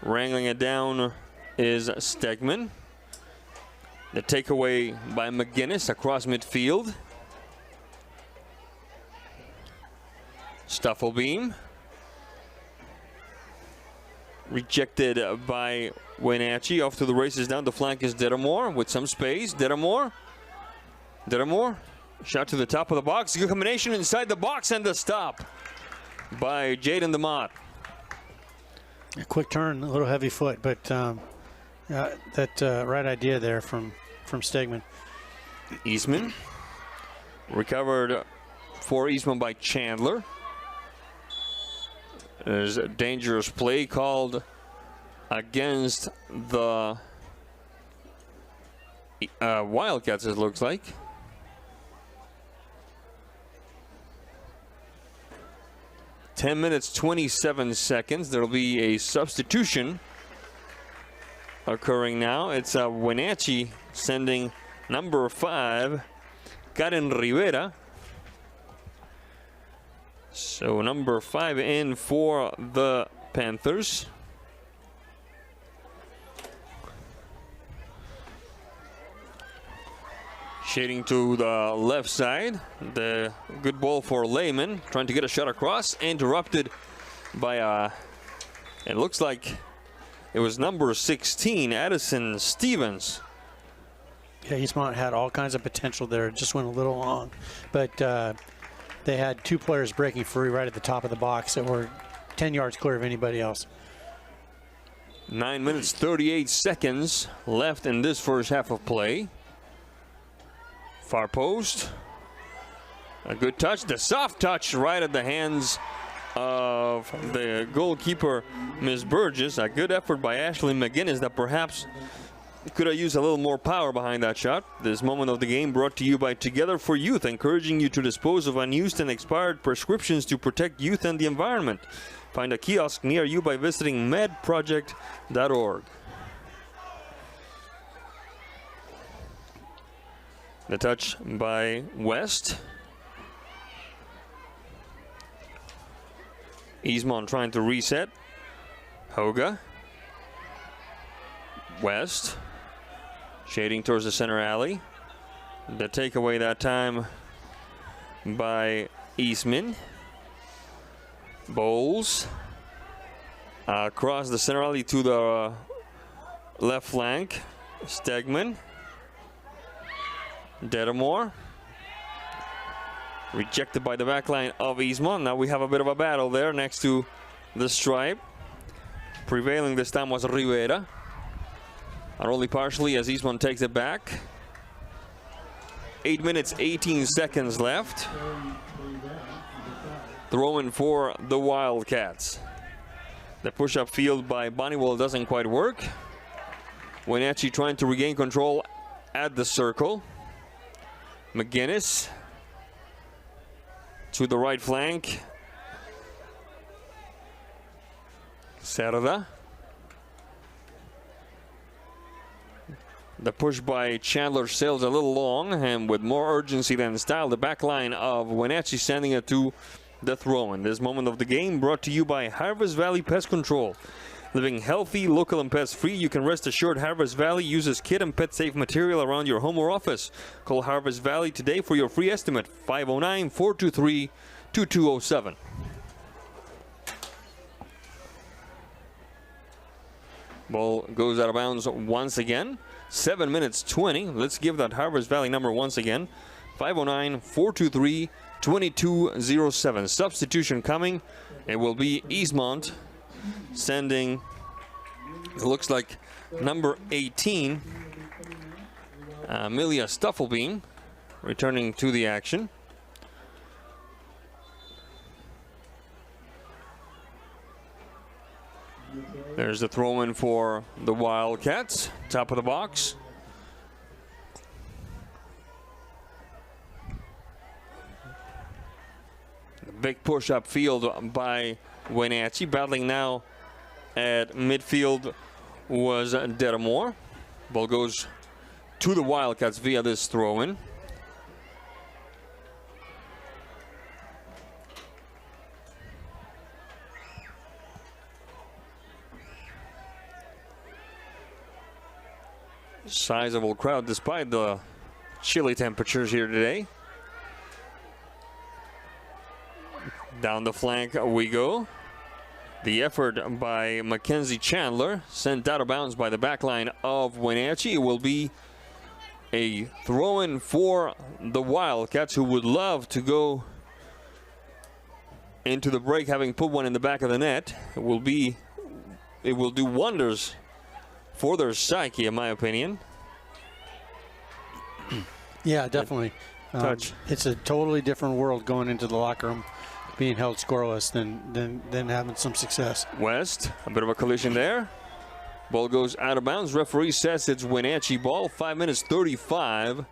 Wrangling it down is Stegman. The takeaway by McGinnis across midfield. Stuffelbeam. Rejected by Wenatchee. Off to the races down the flank is Dittamore with some space. Dittamore. Shot to the top of the box. Good combination inside the box, and the stop by Jaden DeMott. A quick turn, a little heavy foot, but that right idea there from Stegman. Eastman. Recovered for Eastman by Chandler. There's a dangerous play called against the Wildcats, it looks like. Ten minutes, 27 seconds. There will be a substitution occurring now. It's Wenatchee sending number 5, Karen Rivera. So number 5 in for the Panthers. Shading to the left side. The good ball for Lehman. Trying to get a shot across. Interrupted by, it looks like it was number 16, Addison Stevens. Yeah, Eastmont had all kinds of potential there. It just went a little long. But they had 2 players breaking free right at the top of the box that were 10 yards clear of anybody else. 9 minutes, 38 seconds left in this first half of play. Far post. A good touch. The soft touch right at the hands of the goalkeeper, Ms. Burgess. A good effort by Ashley McGinnis that perhaps could have used a little more power behind that shot. This moment of the game brought to you by Together for Youth, encouraging you to dispose of unused and expired prescriptions to protect youth and the environment. Find a kiosk near you by visiting medproject.org. The touch by West. Eastmont trying to reset. Hoga. West. Shading towards the center alley. The takeaway that time by Eastman. Bowles. Across the center alley to the left flank. Stegman. Dittamore. Rejected by the back line of Eastmont. Now we have a bit of a battle there next to the stripe. Prevailing this time was Rivera. And only partially as Eastmont takes it back. 8 minutes, 18 seconds left. throwing for the Wildcats. The push-up field by Bonniwell doesn't quite work. Wenatchee trying to regain control at the circle. McGinnis to the right flank. Cerda. The push by Chandler sails a little long, and with more urgency than style, the back line of Wenatchee sending it to the throw-in. This moment of the game brought to you by Harvest Valley Pest Control. Living healthy, local, and pest-free, you can rest assured Harvest Valley uses kid and pet-safe material around your home or office. Call Harvest Valley today for your free estimate, 509-423-2207. Ball goes out of bounds once again. 7 minutes 20. Let's give that Harvest Valley number once again. 509-423-2207. Substitution coming. It will be Eastmont sending, it looks like, number 18, Amelia Stuffelbein, returning to the action. There's the throw-in for the Wildcats. Top of the box. The big push up field by Wenatchee. Battling now at midfield was Dedamore. Ball goes to the Wildcats via this throw-in. Sizable crowd despite the chilly temperatures here today. Down the flank we go. The effort by Mackenzie Chandler sent out of bounds by the back line of Wenatchee. It will be a throw-in for the Wildcats, who would love to go into the break having put one in the back of the net. It will do wonders for their psyche, in my opinion. Yeah, definitely. Touch. It's a totally different world going into the locker room, being held scoreless than having some success. West, a bit of a collision there. Ball goes out of bounds. Referee says it's Wenatchee ball. 5 minutes 35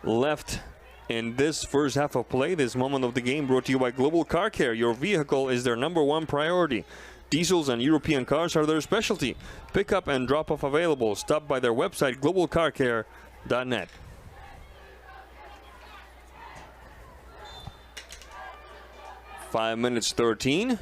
left in this first half of play. This moment of the game brought to you by Global Car Care. Your vehicle is their #1 priority. Diesels and European cars are their specialty. Pickup and drop-off available. Stop by their website, globalcarcare.net. Five minutes 13.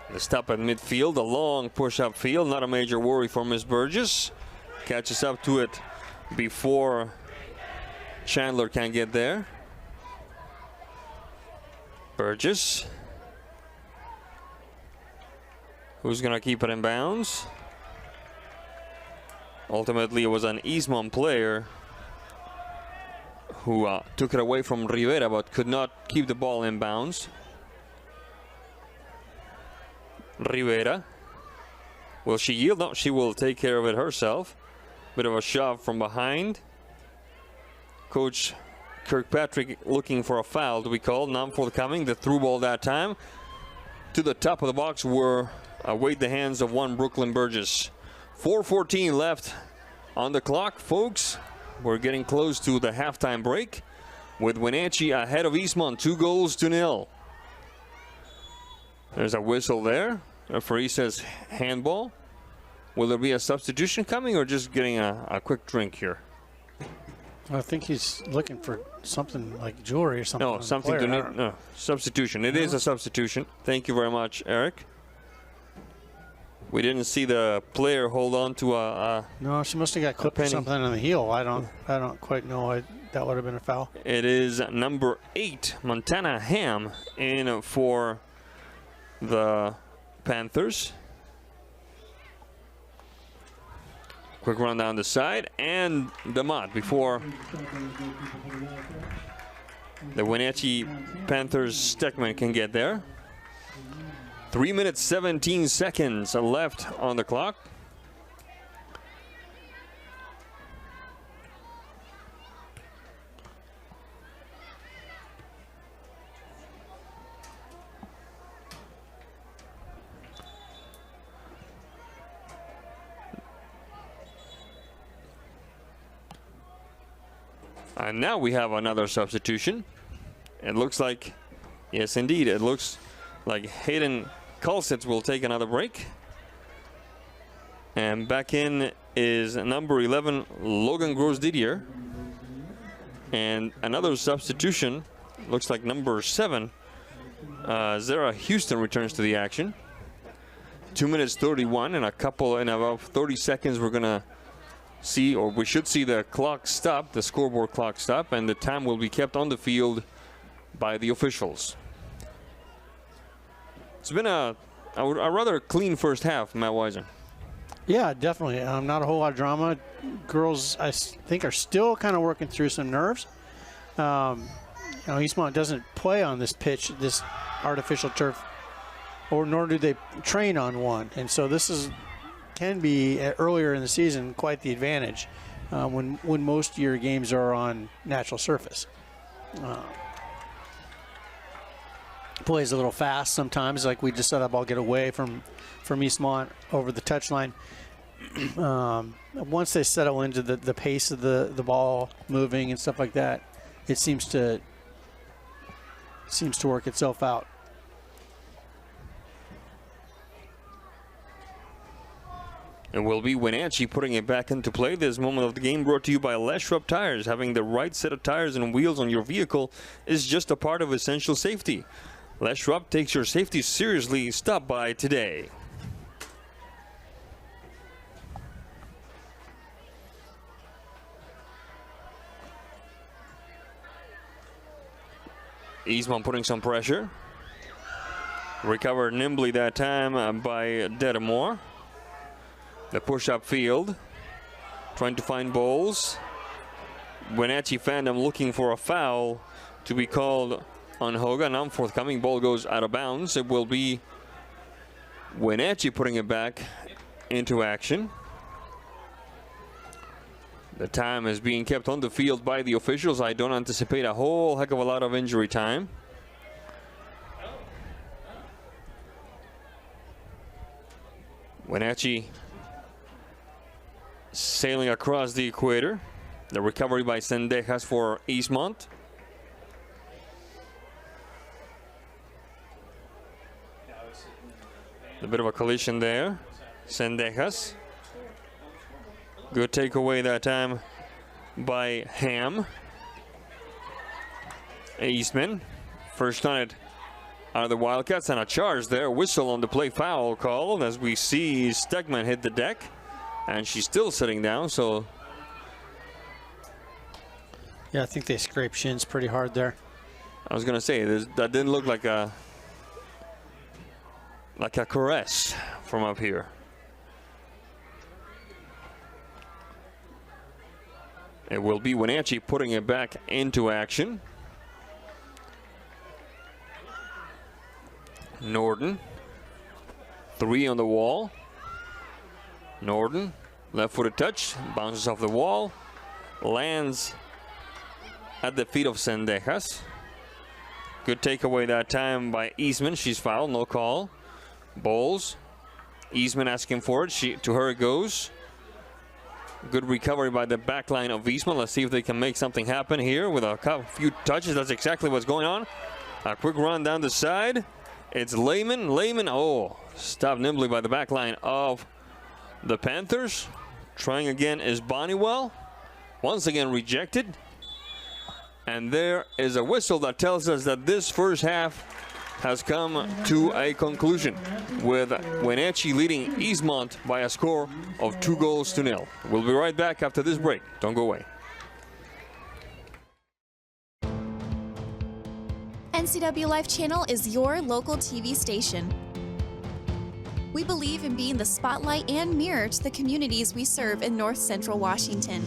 The stop at midfield, a long push-up field, not a major worry for Miss Burgess. Catches up to it before Chandler can get there. Burgess. Who's gonna keep it in bounds? Ultimately, it was an Eastmont player who took it away from Rivera, but could not keep the ball in bounds. Rivera. Will she yield? No, she will take care of it herself. Bit of a shove from behind. Coach Kirkpatrick looking for a foul to be called. None forthcoming. The through ball that time to the top of the box were await the hands of one Brooklyn Burgess. 4:14 left on the clock, folks. We're getting close to the halftime break with Wenatchee ahead of Eastmont, 2-0. There's a whistle there. Referee says handball. Will there be a substitution coming, or just getting a quick drink here? I think he's looking for something like jewelry or something. No, something to need. No, substitution. It is a substitution. Thank you very much, Eric. We didn't see the player hold on to a no, she must have got clipped or something on the heel. I don't quite know. That would have been a foul. It is number 8, Montana Ham, in for the Panthers. Quick run down the side, and Damat before the Wenatchee Panthers Steckman can get there. 3 minutes 17 seconds left on the clock. And now we have another substitution. It looks like, yes indeed, it looks like Hayden Kalsitz will take another break. And back in is number 11, Logan Gross-Didier. And another substitution, looks like number 7, Zara Houston returns to the action. 2 minutes 31 and about 30 seconds we're gonna see, or we should see the clock stop, the scoreboard clock stop, and the time will be kept on the field by the officials. It's been a rather clean first half, Matt Wisen. Yeah, definitely. Not a whole lot of drama. Girls, I think, are still kind of working through some nerves. Eastmont doesn't play on this pitch, this artificial turf, or nor do they train on one, and so this can be earlier in the season quite the advantage when most of your games are on natural surface. Plays a little fast sometimes, like we just saw that ball get away from Eastmont over the touchline. Once they settle into the pace of the ball moving and stuff like that, it seems to work itself out. It will be Wenatchee putting it back into play. This moment of the game brought to you by Les Schwab Tires. Having the right set of tires and wheels on your vehicle is just a part of essential safety. Les Schwab takes your safety seriously. Stop by today. Eastmont putting some pressure. Recovered nimbly that time by Dedamore. The push-up field. Trying to find Bowles. Wenatchee fandom looking for a foul to be called on Hoga. Now forthcoming. Ball goes out of bounds. It will be Wenatchee putting it back into action. The time is being kept on the field by the officials. I don't anticipate a whole heck of a lot of injury time. Wenatchee sailing across the equator. The recovery by Sendejas for Eastmont. A bit of a collision there. Sendejas. Good takeaway that time by Ham. Eastman. First on it are the Wildcats, and a charge there. Whistle on the play, foul called as we see Stegman hit the deck. And she's still sitting down, so. Yeah, I think they scraped shins pretty hard there. I was gonna say, that didn't look like a caress from up here. It will be Wenatchee putting it back into action. Norden. 3 on the wall. Norden, left-footed touch, bounces off the wall, lands at the feet of Sendejas. Good takeaway that time by Eastman. She's fouled, no call. Bowles. Eastman asking for it. To her it goes. Good recovery by the back line of Eastman. Let's see if they can make something happen here with a few touches. That's exactly what's going on. A quick run down the side. It's Lehman. Oh, stopped nimbly by the back line of the Panthers. Trying again is Bonniwell. Once again rejected. And there is a whistle that tells us that this first half has come to a conclusion, with Wenatchee leading Eastmont by a score of 2-0. We'll be right back after this break. Don't go away. NCWLIFE Channel is your local TV station. We believe in being the spotlight and mirror to the communities we serve in North Central Washington.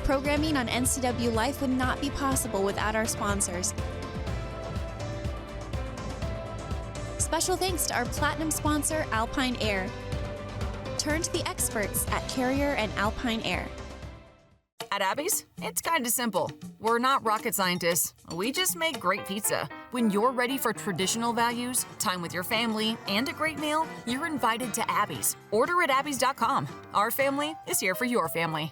Programming on NCWLIFE would not be possible without our sponsors. Special thanks to our platinum sponsor, Alpine Air. Turn to the experts at Carrier and Alpine Air. At Abby's, it's kind of simple. We're not rocket scientists. We just make great pizza. When you're ready for traditional values, time with your family, and a great meal, you're invited to Abby's. Order at abbys.com. Our family is here for your family.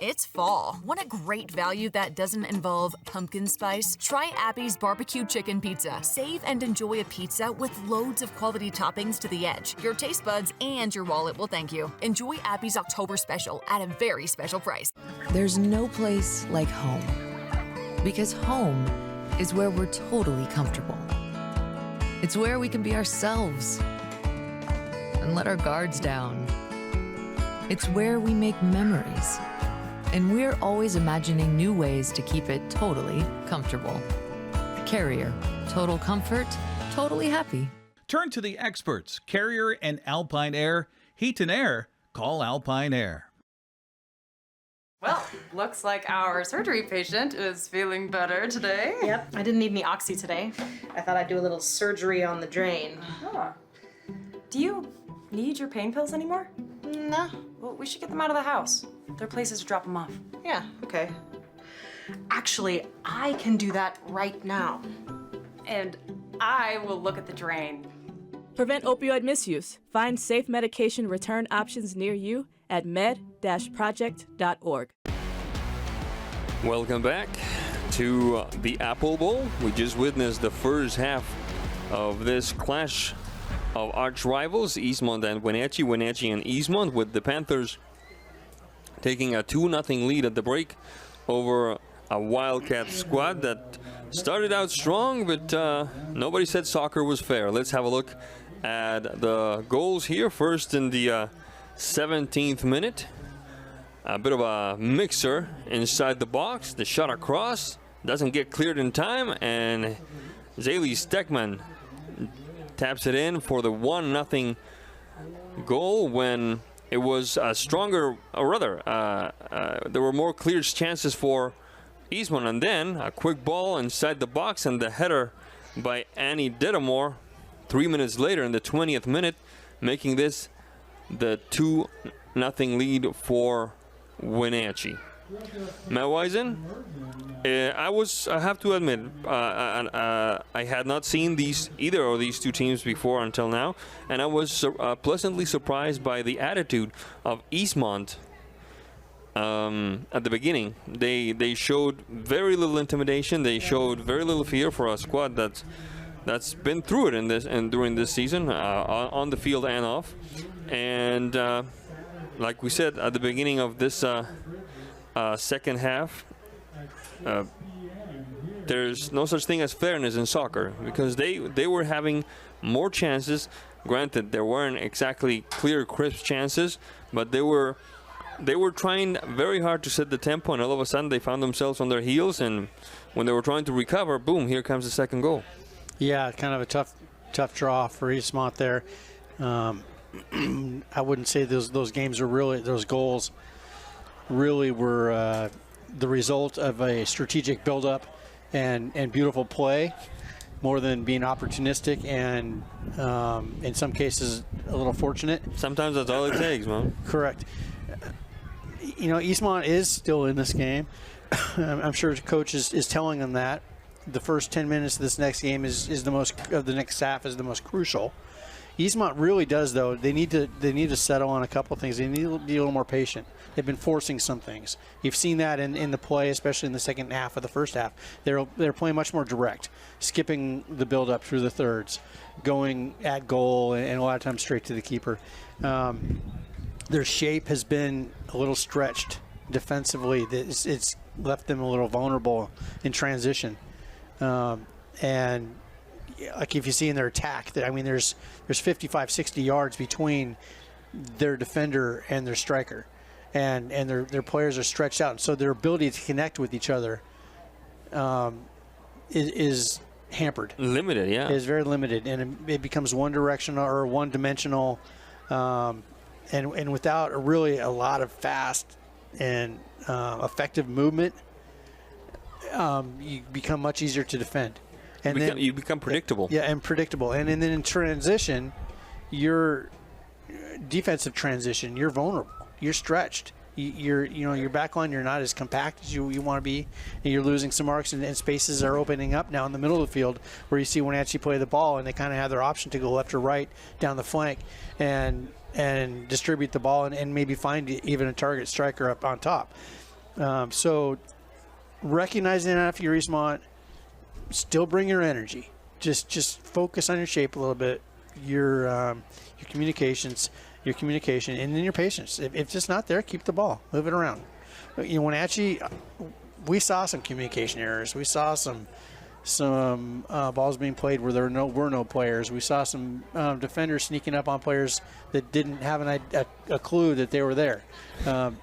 It's fall. Want a great value that doesn't involve pumpkin spice? Try Abby's Barbecue Chicken Pizza. Save and enjoy a pizza with loads of quality toppings to the edge. Your taste buds and your wallet will thank you. Enjoy Abby's October Special at a very special price. There's no place like home. Because home is where we're totally comfortable. It's where we can be ourselves and let our guards down. It's where we make memories. And we're always imagining new ways to keep it totally comfortable. Carrier, total comfort, totally happy. Turn to the experts, Carrier and Alpine Air. Heat and air, call Alpine Air. Well, looks like our surgery patient is feeling better today. Yep, I didn't need any oxy today. I thought I'd do a little surgery on the drain. Huh. Do you need your pain pills anymore? No. Well, we should get them out of the house. There are places to drop them off. Yeah, okay. Actually, I can do that right now. And I will look at the drain. Prevent opioid misuse. Find safe medication return options near you at med-project.org. Welcome back to the Apple Bowl. We just witnessed the first half of this clash of arch rivals, Eastmont and Wenatchee. Wenatchee and Eastmont, with the Panthers taking a 2-0 lead at the break over a Wildcat squad that started out strong, but nobody said soccer was fair. Let's have a look at the goals here. First in the 17th minute, a bit of a mixer inside the box. The shot across doesn't get cleared in time, and Zaylee Steckman taps it in for the 1-0 goal when it was a stronger, or rather, there were more clear chances for Eastmont. And then a quick ball inside the box and the header by Annie Dittamore 3 minutes later in the 20th minute, making this the 2-0 lead for Wenatchee. Matt Wisen, I have to admit, I had not seen either of these two teams before until now, and I was pleasantly surprised by the attitude of Eastmont at the beginning. They showed very little intimidation. They showed very little fear for a squad that's been through it during this season, on the field and off. And like we said at the beginning of this second half, there's no such thing as fairness in soccer, because they were having more chances. Granted, there weren't exactly clear, crisp chances, but they were trying very hard to set the tempo, and all of a sudden they found themselves on their heels, and when they were trying to recover, boom, here comes the second goal. Yeah, kind of a tough draw for Eastmont there. I wouldn't say those games are really, those goals really were the result of a strategic buildup and beautiful play, more than being opportunistic and in some cases a little fortunate. Sometimes that's all it takes, man. Correct. You know, Eastmont is still in this game. I'm sure the coach is telling them that. The first 10 minutes of this next game is the most, of the next half is the most crucial. Eastmont really does, though. They need to settle on a couple things. They need to be a little more patient. They've been forcing some things. You've seen that in the play, especially in the second half of the first half. They're playing much more direct, skipping the build-up through the thirds, going at goal, and a lot of times straight to the keeper. Their shape has been a little stretched defensively. It's left them a little vulnerable in transition. And like if you see in their attack, that I mean, there's 55, 60 yards between their defender and their striker, and their players are stretched out, and so their ability to connect with each other is hampered. Limited, yeah. Is very limited, and it becomes one directional or one dimensional, and without really a lot of fast and effective movement, you become much easier to defend. And then you become predictable. Yeah, and predictable. And then in transition, your defensive transition, you're vulnerable. You're stretched. your back line, you're not as compact as you want to be, and you're losing some marks, and spaces are opening up now in the middle of the field where you see Wenatchee play the ball, and they kind of have their option to go left or right down the flank and distribute the ball and maybe find even a target striker up on top. So recognizing that, if you're Eastmont, still bring your energy. Just focus on your shape a little bit, your communication, and then your patience. If it's just not there, keep the ball, move it around. Wenatchee, we saw some communication errors. We saw some balls being played where there were no players. We saw some defenders sneaking up on players that didn't have a clue that they were there.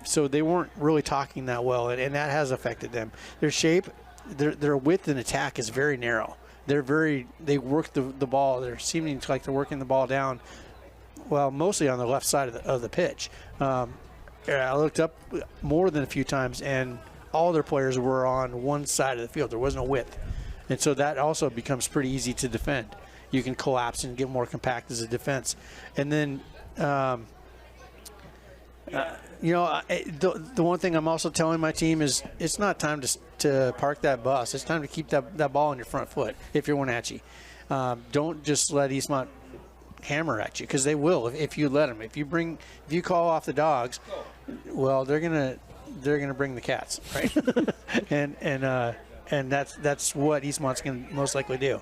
So they weren't really talking that well, and that has affected them. Their shape, their width and attack is very narrow. They work the ball. They're seeming like they're working the ball down, well, mostly on the left side of the pitch. I looked up more than a few times, and all their players were on one side of the field. There was no width. And so that also becomes pretty easy to defend. You can collapse and get more compact as a defense. And then, the one thing I'm also telling my team is it's not time to park that bus. It's time to keep that ball on your front foot if you're Wenatchee. Don't just let Eastmont hammer at you, because they will if you let them. If you call off the dogs, well, they're gonna bring the cats, right? and that's what Eastmont's gonna most likely do.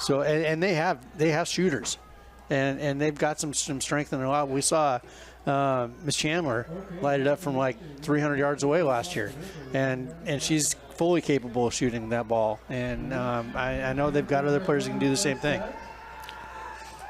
So they have shooters, and they've got some strength in their line. We saw Miss Chandler light it up from like 300 yards away last year, and she's fully capable of shooting that ball. And I know they've got other players who can do the same thing.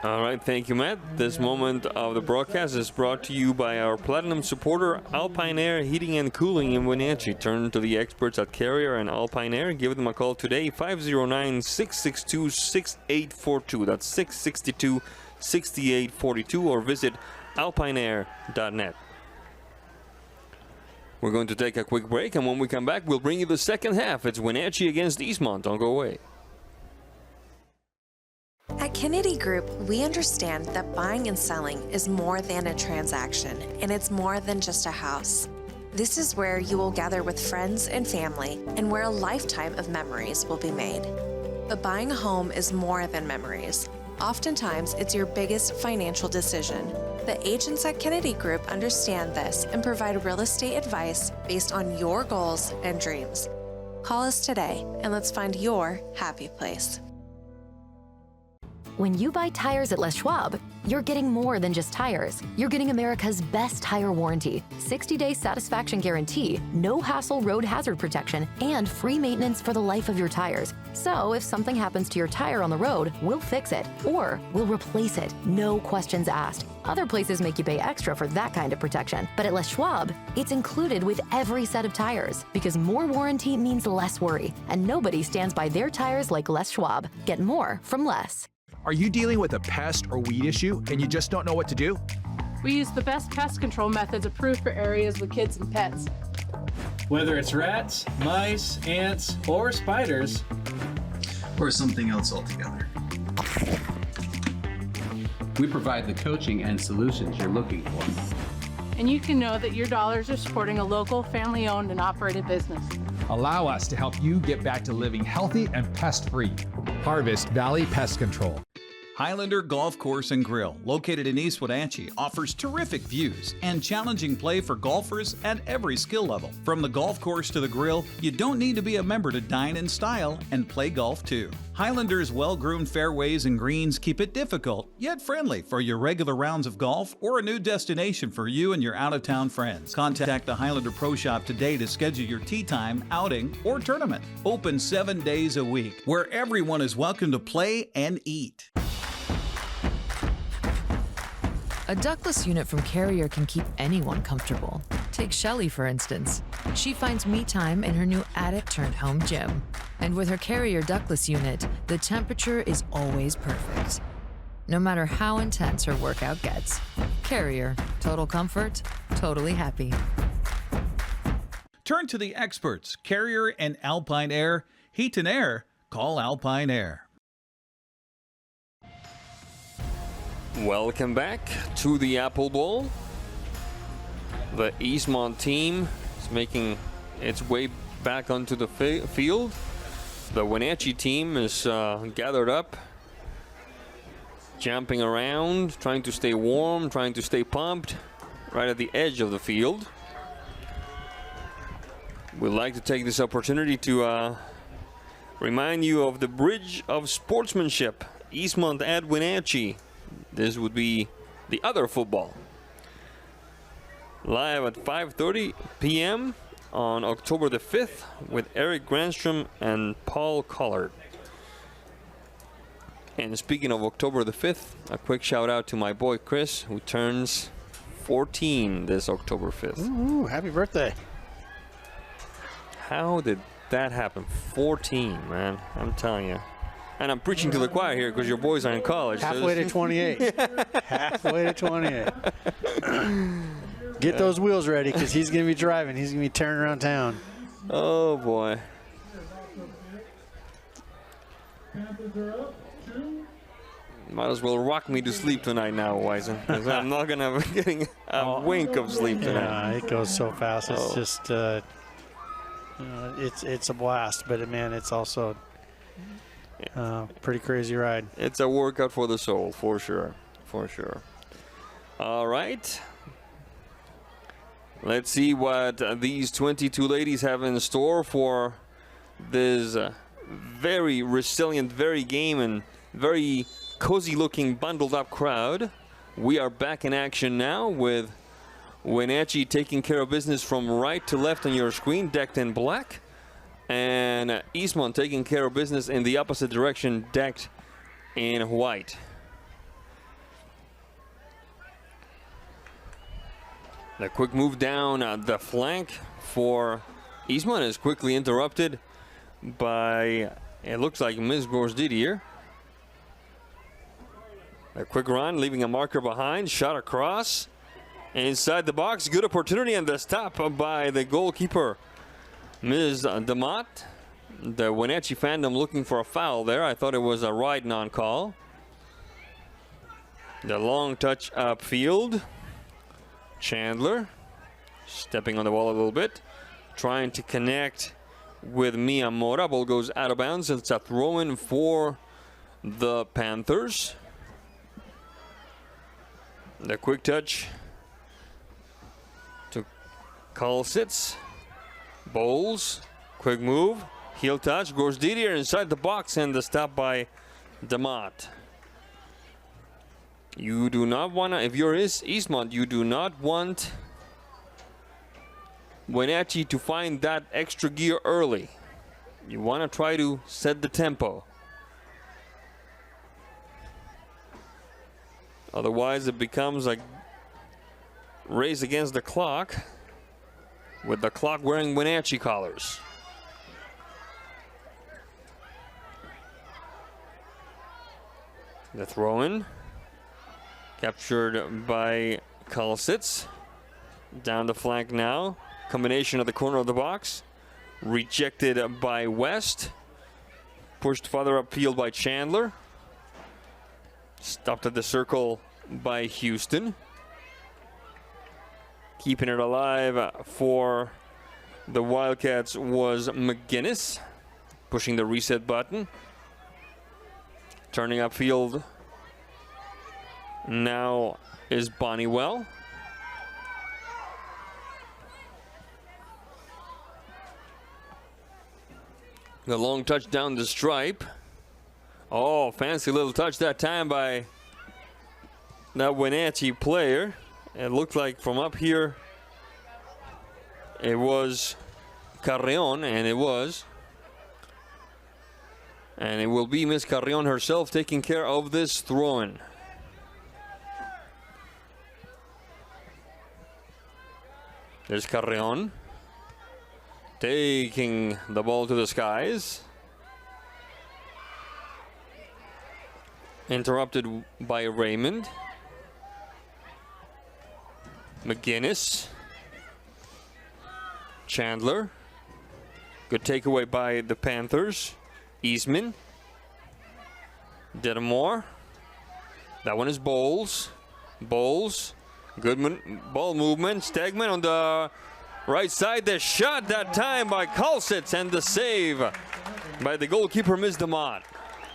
All right, thank you, Matt. This moment of the broadcast is brought to you by our Platinum supporter, Alpine Air Heating and Cooling in Wenatchee. Turn to the experts at Carrier and Alpine Air. Give them a call today, 509-662-6842. That's 662-6842, or visit alpineair.net. We're going to take a quick break, and when we come back, we'll bring you the second half. It's Wenatchee against Eastmont. Don't go away. At Kennedy Group, we understand that buying and selling is more than a transaction, and it's more than just a house. This is where you will gather with friends and family, and where a lifetime of memories will be made. But buying a home is more than memories. Oftentimes, it's your biggest financial decision. The agents at Kennedy Group understand this and provide real estate advice based on your goals and dreams. Call us today, and let's find your happy place. When you buy tires at Les Schwab, you're getting more than just tires. You're getting America's best tire warranty, 60-day satisfaction guarantee, no hassle road hazard protection, and free maintenance for the life of your tires. So if something happens to your tire on the road, we'll fix it, or we'll replace it, no questions asked. Other places make you pay extra for that kind of protection, but at Les Schwab, it's included with every set of tires, because more warranty means less worry, and nobody stands by their tires like Les Schwab. Get more from less. Are you dealing with a pest or weed issue and you just don't know what to do? We use the best pest control methods approved for areas with kids and pets. Whether it's rats, mice, ants, or spiders, or something else altogether. We provide the coaching and solutions you're looking for. And you can know that your dollars are supporting a local, family-owned and operated business. Allow us to help you get back to living healthy and pest-free. Harvest Valley Pest Control. Highlander Golf Course and Grill, located in East Wenatchee, offers terrific views and challenging play for golfers at every skill level. From the golf course to the grill, you don't need to be a member to dine in style and play golf too. Highlander's well-groomed fairways and greens keep it difficult, yet friendly for your regular rounds of golf or a new destination for you and your out-of-town friends. Contact the Highlander Pro Shop today to schedule your tee time, outing, or tournament. Open 7 days a week, where everyone is welcome to play and eat. A ductless unit from Carrier can keep anyone comfortable. Take Shelly, for instance. She finds me time in her new attic-turned-home gym. And with her Carrier ductless unit, the temperature is always perfect. No matter how intense her workout gets. Carrier. Total comfort, totally happy. Turn to the experts, Carrier and Alpine Air. Heat and air, call Alpine Air. Welcome back to the Apple Bowl. The Eastmont team is making its way back onto the field. The Wenatchee team is gathered up, jumping around, trying to stay warm, trying to stay pumped, right at the edge of the field. We'd like to take this opportunity to remind you of the Bridge of Sportsmanship, Eastmont at Wenatchee. This would be the other football. Live at 5:30 p.m. on October the 5th with Eric Granstrom and Paul Collard. And speaking of October the 5th, a quick shout out to my boy Chris, who turns 14 this October 5th. Ooh, happy birthday. How did that happen? 14, man. I'm telling you. And I'm preaching to the choir here because your boys are in college. Halfway to 28. Halfway to 28. Get those wheels ready because he's going to be driving. He's going to be tearing around town. Oh, boy. Might as well rock me to sleep tonight now, Wisen. I'm not going to be getting a wink of sleep tonight. Yeah, it goes so fast. It's just, it's a blast. But, man, it's also pretty crazy ride. It's a workout for the soul, for sure. For sure. All right. Let's see what these 22 ladies have in store for this very resilient, very game, and very cozy-looking, bundled-up crowd. We are back in action now with Wenatchee taking care of business from right to left on your screen, decked in black, and Eastmont taking care of business in the opposite direction, decked in white. The quick move down the flank for Eastmont is quickly interrupted by, it looks like, Ms. Gorsdidier. A quick run, leaving a marker behind, shot across. Inside the box, good opportunity, and the stop by the goalkeeper, Ms. DeMott. The Wenatchee fandom looking for a foul there. I thought it was a right non-call. The long touch upfield. Chandler stepping on the ball a little bit, trying to connect with Mia Mora. Ball goes out of bounds. It's a throw-in for the Panthers. The quick touch to Kalsitz. Bowles, quick move, heel touch, Gorsdidier inside the box, and the stop by DeMott. You do not want to, if you're Eastmont, you do not want Wenatchee to find that extra gear early. You want to try to set the tempo. Otherwise, it becomes a race against the clock, with the clock wearing Wenatchee collars. The throw-in. Captured by Kalsitz. Down the flank now. Combination of the corner of the box. Rejected by West. Pushed further upfield by Chandler. Stopped at the circle by Houston. Keeping it alive for the Wildcats was McGinnis. Pushing the reset button. Turning upfield now is Bonniwell. The long touch down the stripe. Oh, fancy little touch that time by that Wenatchee player. It looked like from up here it was Carrion, and it was. And it will be Miss Carrion herself taking care of this throw-in. There's Carrion taking the ball to the skies. Interrupted by Raymond. McGinnis. Chandler. Good takeaway by the Panthers. Eastman. Dedamore. That one is Bowles. Bowles Good ball movement. Stegman on the right side. The shot that time by Kalsitz, and the save by the goalkeeper, Mizdamot.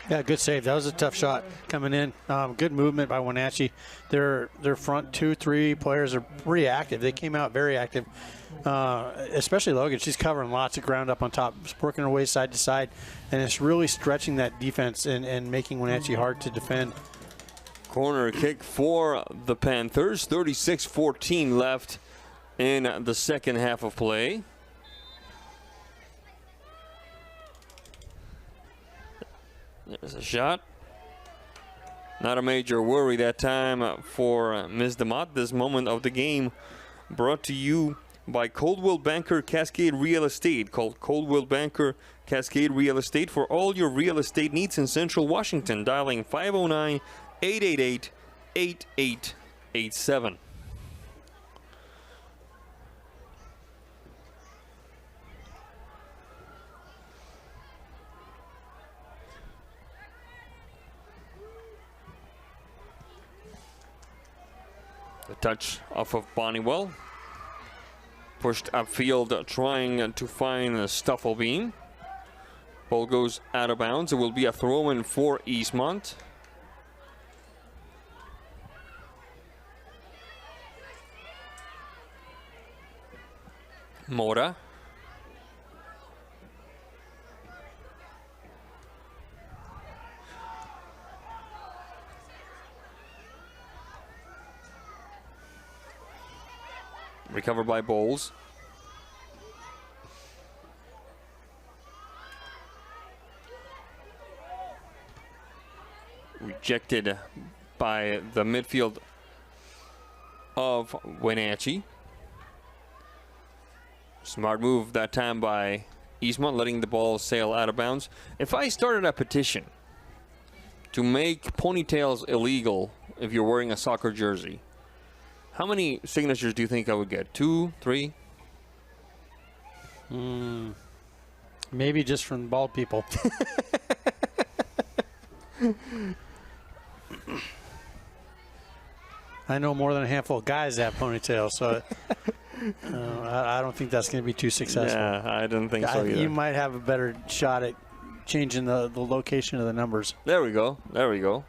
Yeah, good save. That was a tough shot coming in. Good movement by Wenatchee. Their front 2-3 players are pretty active. They came out very active, especially Logan. She's covering lots of ground up on top, working her way side to side, and it's really stretching that defense and making Wenatchee hard to defend. Corner kick for the Panthers. 36-14 left in the second half of play. There's a shot. Not a major worry that time for Ms. DeMott. This moment of the game brought to you by Coldwell Banker Cascade Real Estate. Called Coldwell Banker Cascade Real Estate for all your real estate needs in Central Washington. Dialing 509-888-8887. The touch off of Bonnywell. Pushed upfield, trying to find Stufflebeam. Ball goes out of bounds. It will be a throw-in for Eastmont. Mora. Recovered by Bowles. Rejected by the midfield of Wenatchee. Smart move that time by Eastmont, letting the ball sail out of bounds. If I started a petition to make ponytails illegal if you're wearing a soccer jersey, how many signatures do you think I would get? 2, 3? Maybe just from bald people. I know more than a handful of guys that have ponytails, so I don't think that's going to be too successful. Yeah, I don't think so either. You might have a better shot at changing the location of the numbers. There we go. There we go.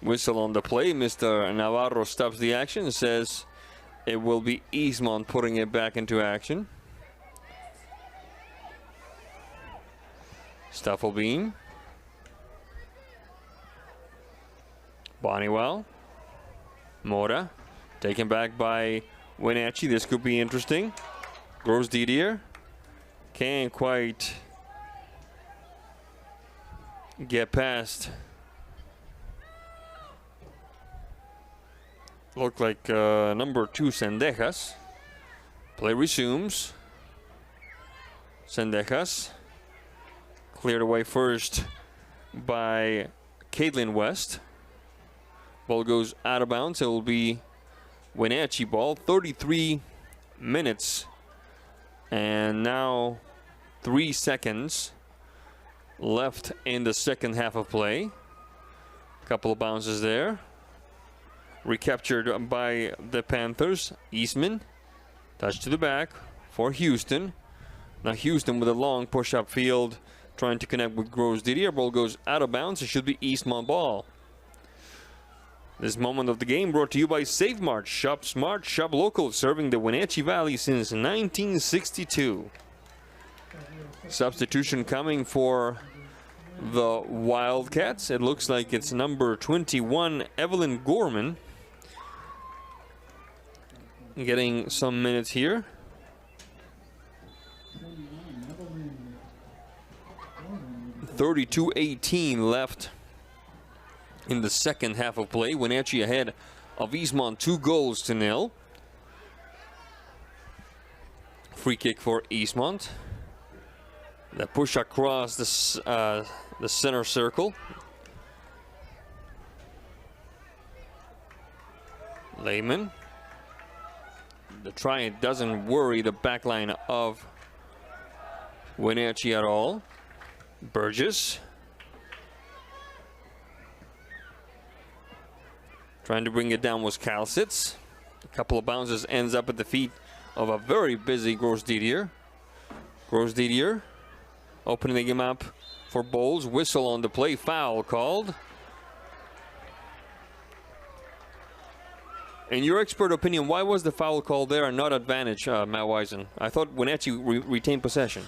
Whistle on the play. Mr. Navarro stops the action and says it will be Eastmont putting it back into action. Stufflebeam. Bonnywell. Mora. Taken back by Wenatchee. This could be interesting. Gross Didier. Can't quite get past. Look like number 2, Sendejas. Play resumes. Sendejas. Cleared away first by Caitlin West. Ball goes out of bounds. It will be Wenatchee ball. 33 minutes. And now 3 seconds left in the second half of play. Couple of bounces there. Recaptured by the Panthers. Eastman. Touch to the back for Houston. Now Houston with a long push up field, trying to connect with Gross Didier. Ball goes out of bounds. It should be Eastmont ball. This moment of the game brought to you by Save Mart. Shop smart, shop local, serving the Wenatchee Valley since 1962. Substitution coming for the Wildcats. It looks like it's number 21, Evelyn Gorman, getting some minutes here. .32-18 left in the second half of play. Wenatchee ahead of Eastmont 2-0. Free kick for Eastmont. The push across the center circle. Lehman. The try doesn't worry the back line of Wenatchee at all. Burgess. Trying to bring it down was Kalsitz. A couple of bounces ends up at the feet of a very busy Gross Didier. Gross Didier opening the game up for Bowles. Whistle on the play, foul called. In your expert opinion, why was the foul called there and not advantage, Matt Wisen? I thought Wenatchee retained possession.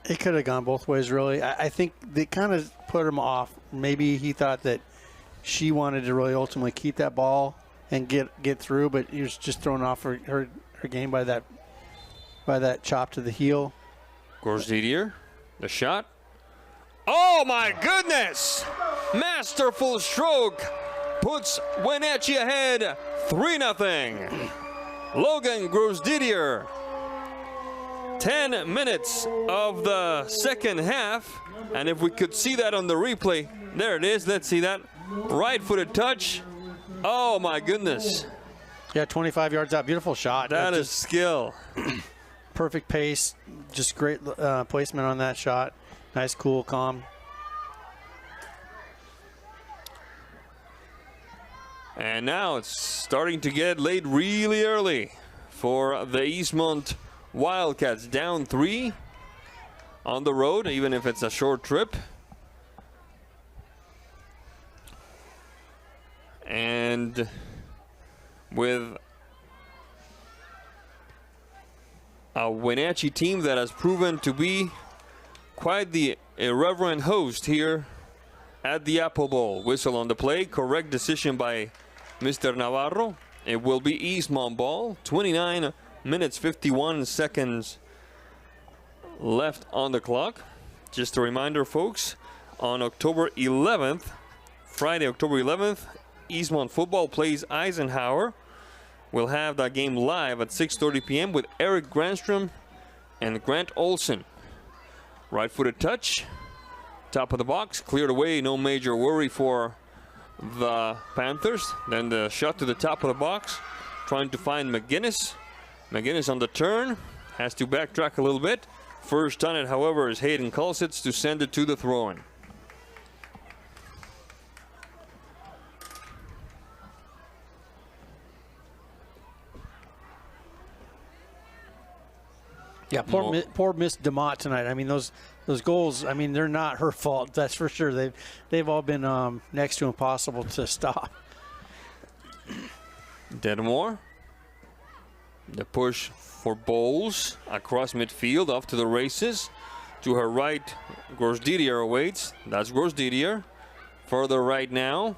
It could have gone both ways, really. I think they kind of put him off. Maybe he thought that she wanted to really ultimately keep that ball and get through, but he was just thrown off her game by that chop to the heel. Gross Didier, the shot. Oh my goodness! Masterful stroke puts Wenatchee ahead 3-0. Logan Gross Didier. 10 minutes of the second half, and if we could see that on the replay, there it is. Let's see that right-footed touch. Oh my goodness! Yeah, 25 yards out, beautiful shot. That is skill. Perfect pace, just great placement on that shot. Nice, cool, calm. And now it's starting to get late really early for the Eastmont Wildcats, down 3 on the road, even if it's a short trip. And with a Wenatchee team that has proven to be quite the irreverent host here at the Apple Bowl. Whistle on the play, correct decision by Mr. Navarro. It will be Eastmont ball. 29 minutes, 51 seconds left on the clock. Just a reminder, folks, on October 11th, Friday, October 11th, Eastmont football plays Eisenhower. We'll have that game live at 6:30 p.m. with Eric Granstrom and Grant Olson. Right-footed touch, top of the box, cleared away, no major worry for the Panthers. Then the shot to the top of the box, trying to find McGinnis. McGinnis on the turn, has to backtrack a little bit. First on it, however, is Hayden Kalsitz to send it to the throw-in. Yeah, poor Miss DeMott tonight. I mean, those goals, I mean, they're not her fault, that's for sure. They've all been next to impossible to stop. Dedmore. The push for Bowles across midfield, off to the races. To her right, Gross Didier awaits. That's Gross Didier. Further right now,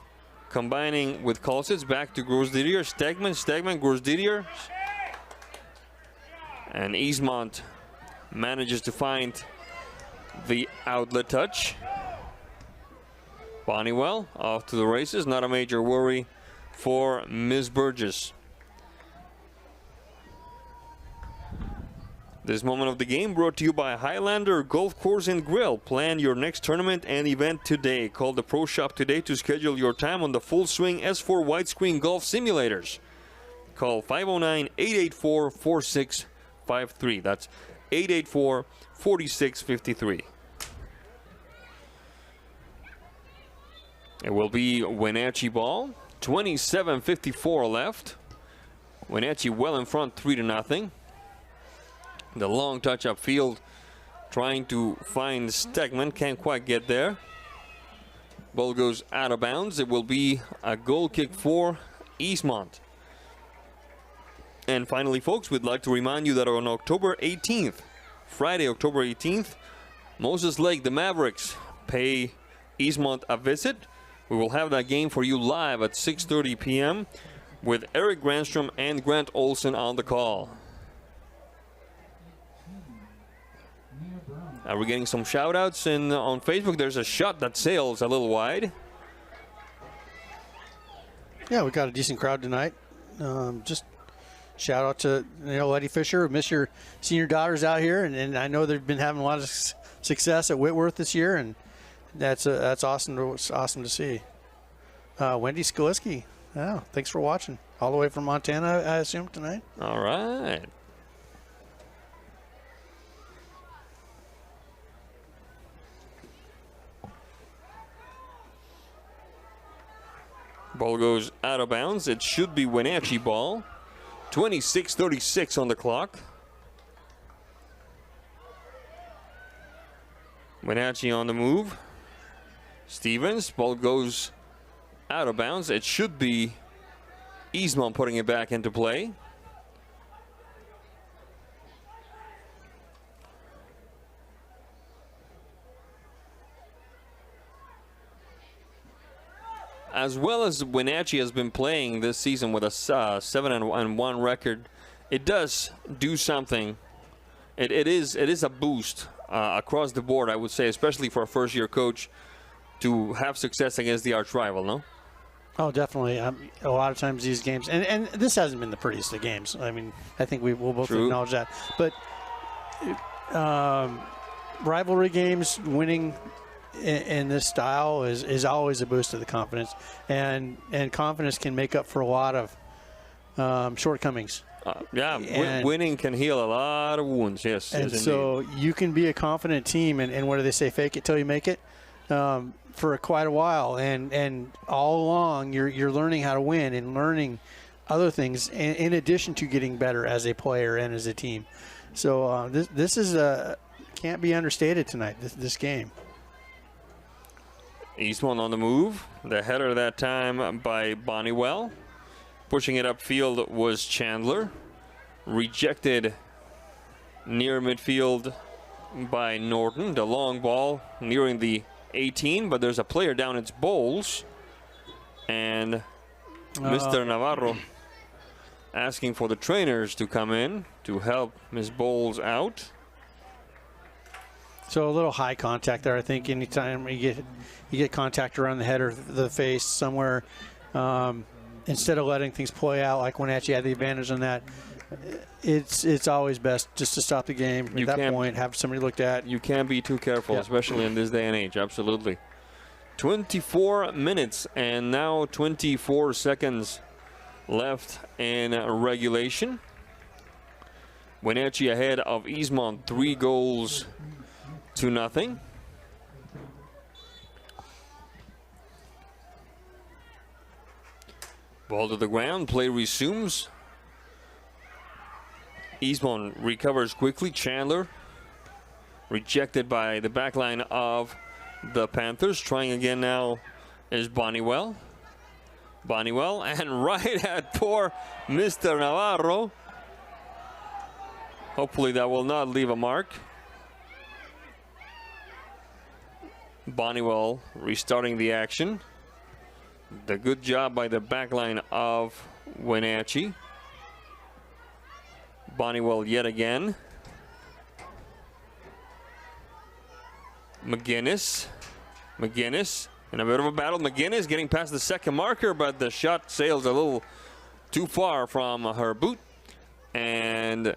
combining with Kalsitz, back to Gross Didier. Stegman, Gross Didier. And Eastmont manages to find the outlet touch. Bonnywell off to the races. Not a major worry for Ms. Burgess. This moment of the game brought to you by Highlander Golf Course and Grill. Plan your next tournament and event today. Call the Pro Shop today to schedule your time on the Full Swing S4 widescreen golf simulators. Call 509-884-4653. That's 884-4653. It will be Wenatchee ball. 27:54 left. Wenatchee well in front, 3-0. The long touch upfield, trying to find Stegman, can't quite get there. Ball goes out of bounds. It will be a goal kick for Eastmont. And finally, folks, we'd like to remind you that on October 18th, Friday, October 18th, Moses Lake, the Mavericks, pay Eastmont a visit. We will have that game for you live at 6:30 p.m. with Eric Granstrom and Grant Olson on the call. We're getting some shout-outs on Facebook. There's a shot that sails a little wide. Yeah, we got a decent crowd tonight. Just shout out to Eddie Fisher. Miss your senior daughters out here, and I know they've been having a lot of success at Whitworth this year, and that's awesome to see. Wendy Skaliski, oh, thanks for watching all the way from Montana, I assume, tonight. All right. Ball goes out of bounds. It should be Wenatchee ball. 26:36 on the clock. Wenatchee on the move. Stevens, ball goes out of bounds. It should be Eastmont putting it back into play. As well as Wenatchee has been playing this season with a 7-1 record, it does do something. It is a boost across the board, I would say, especially for a first-year coach to have success against the arch rival, no? Oh, definitely. A lot of times these games, and this hasn't been the prettiest of games. I mean, I think we will both acknowledge that. But rivalry games, winning in this style is always a boost to the confidence, and confidence can make up for a lot of shortcomings. Winning can heal a lot of wounds, yes. And yes, so you can be a confident team, and what do they say, fake it till you make it, for quite a while, and all along you're learning how to win and learning other things in addition to getting better as a player and as a team. So this is can't be understated tonight, this game. Eastmont on the move. The header that time by Bonniwell. Pushing it upfield was Chandler. Rejected near midfield by Norton. The long ball nearing the 18, but there's a player down. It's Bowles. And Mr. Navarro asking for the trainers to come in to help Ms. Bowles out. So a little high contact there. I think anytime you get contact around the head or the face somewhere, instead of letting things play out like Wenatchee had the advantage on that, it's always best just to stop the game at that point, have somebody looked at. You can't be too careful, especially in this day and age. Absolutely. 24 minutes and now 24 seconds left in regulation. Wenatchee ahead of Eastmont, 3-0. Ball to the ground, play resumes. Eastmont recovers quickly. Chandler rejected by the back line of the Panthers. Trying again now is Bonniwell. Bonniwell, and right at poor Mr. Navarro. Hopefully that will not leave a mark. Bonniwell restarting the action. The good job by the back line of Wenatchee. Bonniwell yet again. McGinnis in a bit of a battle. McGinnis getting past the second marker, but the shot sails a little too far from her boot and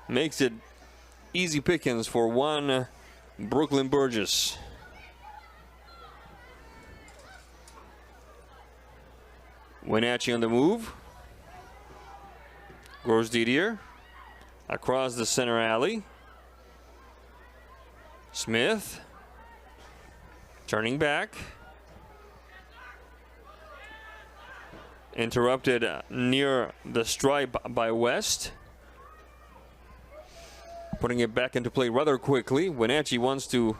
makes it easy pickings for one Brooklyn Burgess. Wenatchee on the move. Gross Didier across the center alley. Smith turning back. Interrupted near the stripe by West. Putting it back into play rather quickly. Wenatchee wants to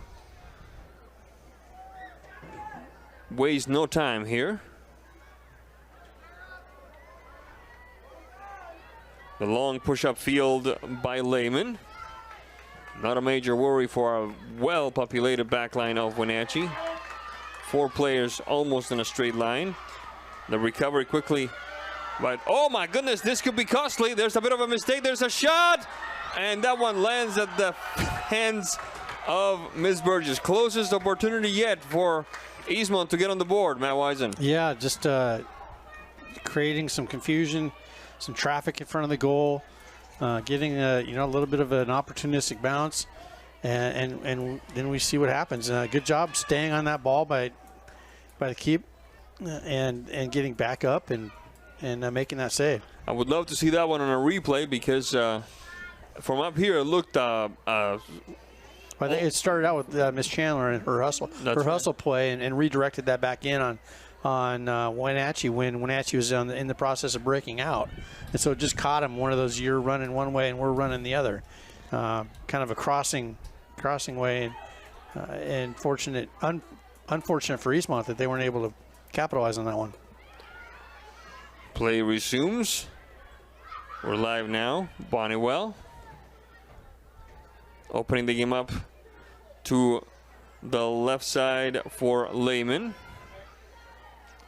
waste no time here. The long push-up field by Lehman. Not a major worry for a well-populated backline of Wenatchee. 4 players almost in a straight line. The recovery quickly, but oh my goodness, this could be costly. There's a bit of a mistake. There's a shot, and that one lands at the hands of Ms. Burgess. Closest opportunity yet for Eastmont to get on the board, Matt Wisen. Yeah, just creating some confusion, some traffic in front of the goal, getting a little bit of an opportunistic bounce, and then we see what happens. Good job staying on that ball by the keep, and getting back up and making that save. I would love to see that one on a replay because from up here it looked. I think it started out with Miss Chandler and her hustle, hustle play, and redirected that back in Wenatchee when Wenatchee was in the process of breaking out. And so it just caught them one of those, you're running one way and we're running the other. Kind of a crossing way. And unfortunate for Eastmont that they weren't able to capitalize on that one. Play resumes. We're live now. Bonniwell opening the game up to the left side for Lehman.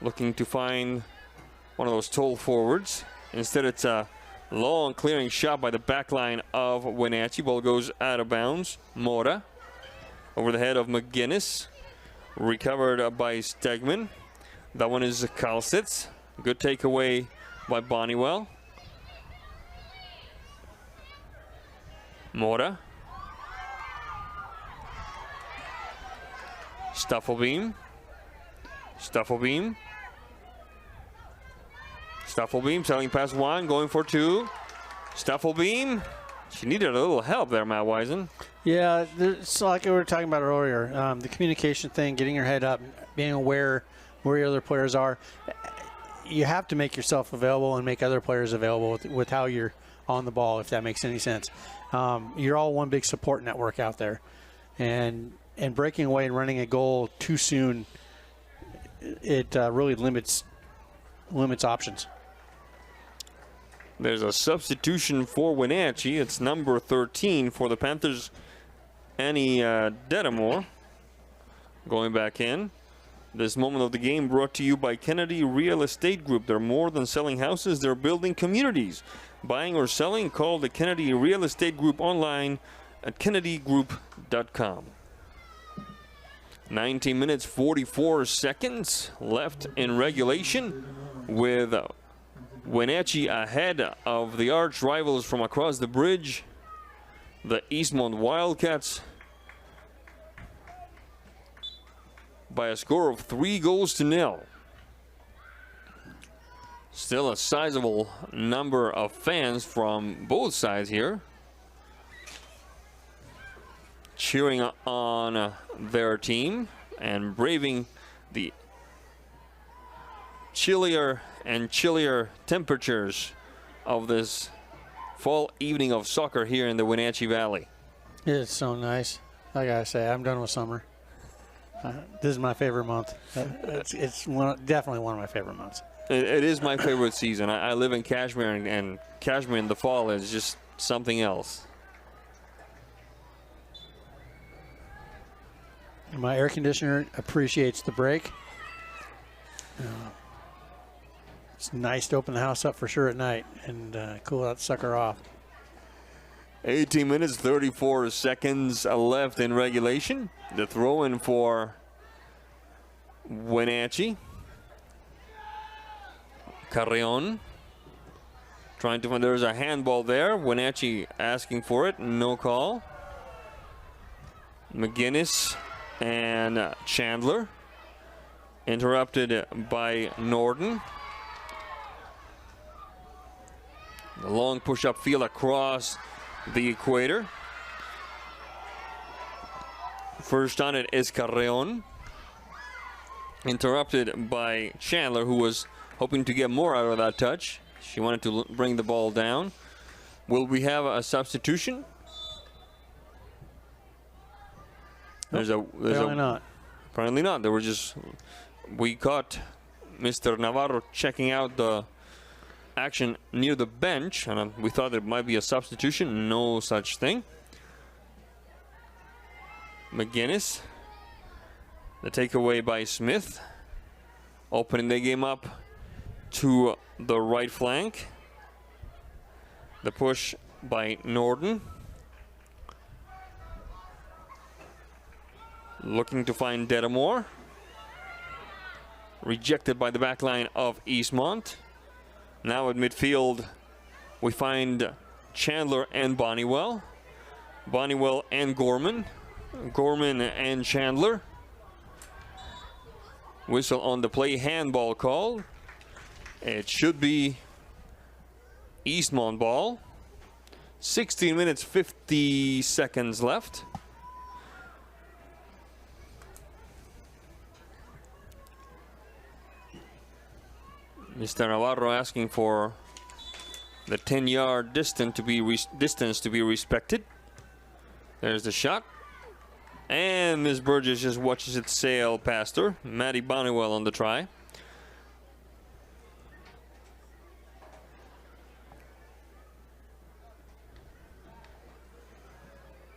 Looking to find one of those tall forwards. Instead, it's a long clearing shot by the back line of Wenatchee. Ball goes out of bounds. Mora over the head of McGinnis. Recovered by Stegman. That one is Kalsitz. Good takeaway by Bonniwell. Mora. Stuffelbeam. Stuffelbeam. Stuffelbeam selling past one, going for two. Stuffelbeam. She needed a little help there, Matt Wisen. Yeah, it's like we were talking about earlier. The communication thing, getting your head up, being aware where your other players are. You have to make yourself available and make other players available with how you're on the ball, if that makes any sense. You're all one big support network out there. And breaking away and running a goal too soon, it really limits options. There's a substitution for Wenatchee. It's number 13 for the Panthers, Annie Dedamore, going back in. This moment of the game brought to you by Kennedy Real Estate Group. They're more than selling houses, they're building communities. Buying or selling, call the Kennedy Real Estate Group online at kennedygroup.com. 19 minutes, 44 seconds left in regulation, with Wenatchee ahead of the arch rivals from across the bridge, the Eastmont Wildcats, by a score of 3-0. Still a sizable number of fans from both sides here, cheering on their team and braving the chillier and chillier temperatures of this fall evening of soccer here in the Wenatchee Valley. It's so nice. I gotta say, I'm done with summer. This is my favorite month. It's definitely one of my favorite months. It is my favorite season. I live in Kashmir, and Kashmir in the fall is just something else. My air conditioner appreciates the break. It's nice to open the house up for sure at night and cool that sucker off. 18 minutes, 34 seconds left in regulation. The throw in for Wenatchee. Carrion trying to find, there's a handball there. Wenatchee asking for it, no call. McGinnis and Chandler interrupted by Norden. The long push-up field across the equator. First on it is Carreon. Interrupted by Chandler, who was hoping to get more out of that touch. She wanted to bring the ball down. Will we have a substitution? Apparently not. Apparently not. We caught Mr. Navarro checking out the action near the bench, and we thought there might be a substitution. No such thing. McGinnis, the takeaway by Smith, opening the game up to the right flank. The push by Norden, looking to find Dedamore, rejected by the back line of Eastmont. Now at midfield, we find Chandler and Bonniwell. Bonniwell and Gorman. Gorman and Chandler. Whistle on the play, handball call. It should be Eastmont ball. 16 minutes, 50 seconds left. Mr. Navarro asking for the 10-yard distance to be respected. There's the shot. And Miss Burgess just watches it sail past her. Maddie Bonnewell on the try.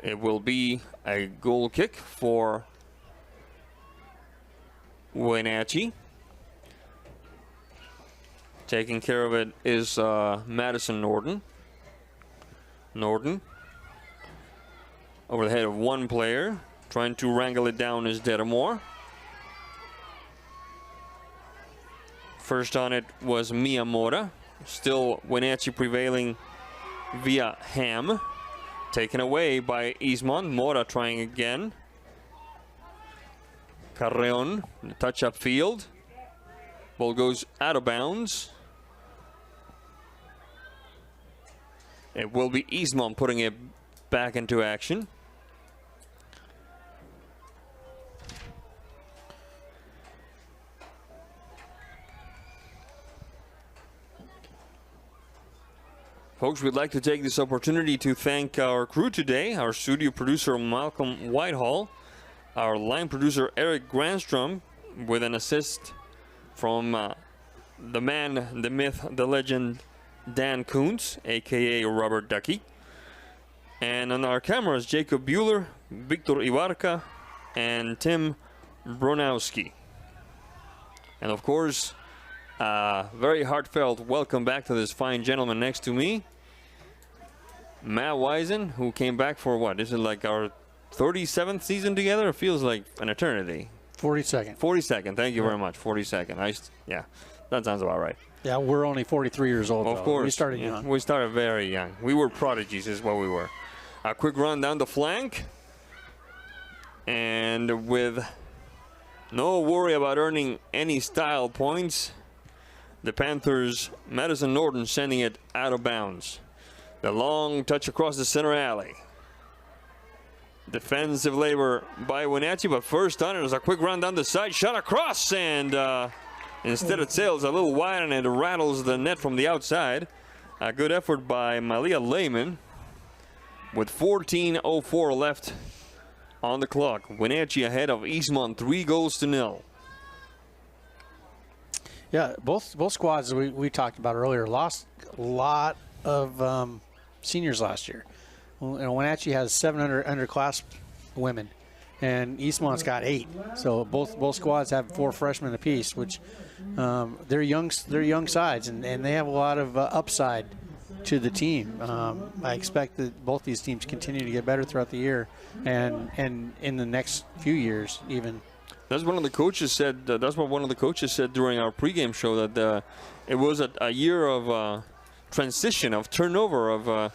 It will be a goal kick for Wenatchee. Taking care of it is Madison Norton. Norton over the head of one player. Trying to wrangle it down is Dedamore. First on it was Miyamura. Still Wenatchee prevailing via Ham. Taken away by Eastmont. Mora trying again. Carreon, touch up field. Ball goes out of bounds. It will be Eastmont putting it back into action. Folks, we'd like to take this opportunity to thank our crew today, our studio producer Malcolm Whitehall, our line producer Eric Grandstrom, with an assist from the man, the myth, the legend, Dan Kuntz, aka Robert Ducky. And on our cameras, Jacob Bueller, Victor Ibarca, and Tim Bronowski. And of course, very heartfelt welcome back to this fine gentleman next to me, Matt Wisen, who came back for what? Is it like our 37th season together? It feels like an eternity. 42nd. 42nd. Thank you very much. 42nd. Yeah, that sounds about right. Yeah, we're only 43 years old. Of course. We started young. We started very young. We were prodigies is what we were. A quick run down the flank. And with no worry about earning any style points, the Panthers, Madison Norton sending it out of bounds. The long touch across the center alley. Defensive labor by Wenatchee, but first on it was a quick run down the side, shot across, and instead it sails a little wide and it rattles the net from the outside. A good effort by Malia Lehman with 14:04 left on the clock. Wenatchee ahead of Eastmont 3-0. Yeah, both squads we talked about earlier lost a lot of seniors last year. Wenatchee has 700 underclass women, and Eastmont's got 8. So both squads have 4 freshmen apiece, which they're young sides, and they have a lot of upside to the team. I expect that both these teams continue to get better throughout the year, and in the next few years even. That's one of the coaches said. That's what one of the coaches said during our pregame show, that it was a year of transition, of turnover, of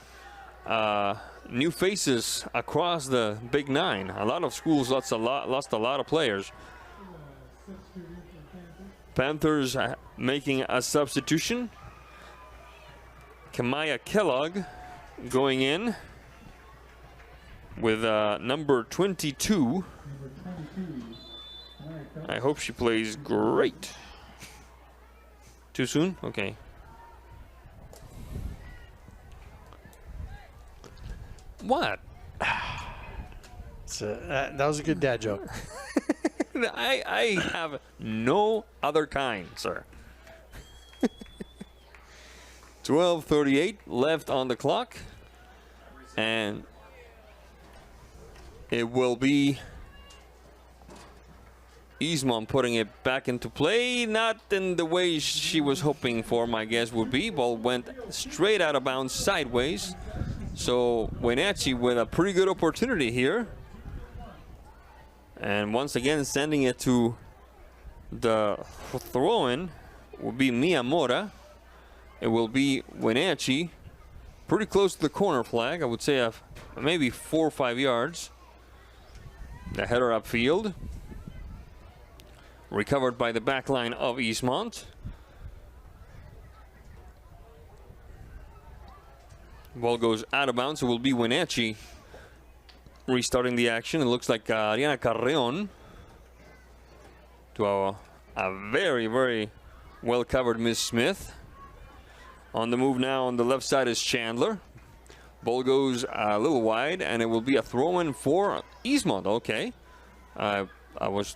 new faces across the Big Nine. A lot of schools lost a lot of players. Panthers making a substitution. Kamaya Kellogg going in with number 22. I hope she plays great. Too soon? Okay. What? That was a good dad joke. I have no other kind, sir. 12:38 left on the clock. And it will be Eastmont putting it back into play. Not in the way she was hoping for, my guess would be. Ball went straight out of bounds sideways. So Wenatchee with a pretty good opportunity here. And once again sending it to the throw-in will be Miyamura. It will be Wenatchee pretty close to the corner flag. I would say maybe 4 or 5 yards. The header upfield. Recovered by the back line of Eastmont. Ball goes out of bounds. It will be Wenatchee restarting the action. It looks like Ariana Carreon to a very, very Well covered, Miss Smith. On the move now on the left side is Chandler. Ball goes a little wide, and it will be a throw-in for Eastmont. Okay. I was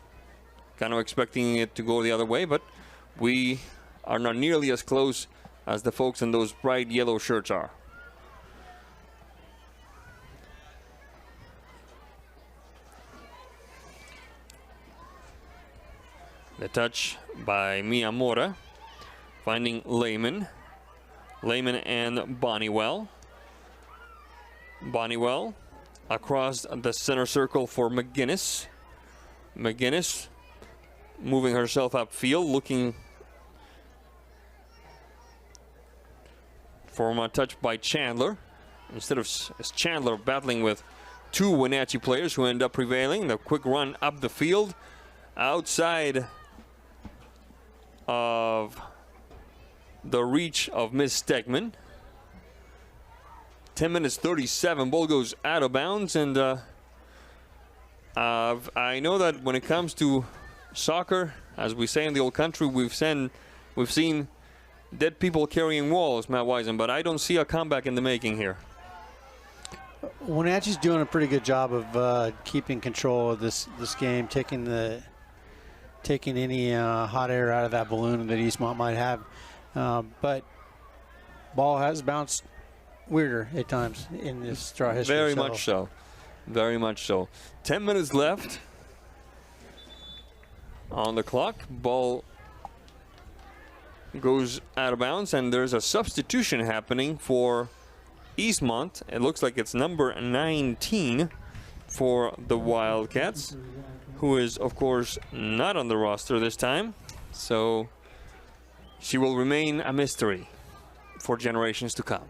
kind of expecting it to go the other way, but we are not nearly as close as the folks in those bright yellow shirts are. The touch by Miyamura, finding Lehman. Lehman and Bonniwell. Bonniwell across the center circle for McGinnis. McGinnis moving herself upfield, looking for a touch by Chandler. Instead of Chandler battling with two Wenatchee players who end up prevailing. The quick run up the field, outside of the reach of Miss Stegman. 10 minutes 37, ball goes out of bounds, and I know that when it comes to soccer, as we say in the old country, we've seen dead people carrying walls, Matt Wisen, but I don't see a comeback in the making here. Wenatchee's doing a pretty good job of keeping control of this game, taking any hot air out of that balloon that Eastmont might have. But ball has bounced weirder at times in this straw history. Very much so. Very much so. 10 minutes left on the clock. Ball goes out of bounds, and there's a substitution happening for Eastmont. It looks like it's number 19 for the Wildcats, who is, of course, not on the roster this time. So she will remain a mystery for generations to come.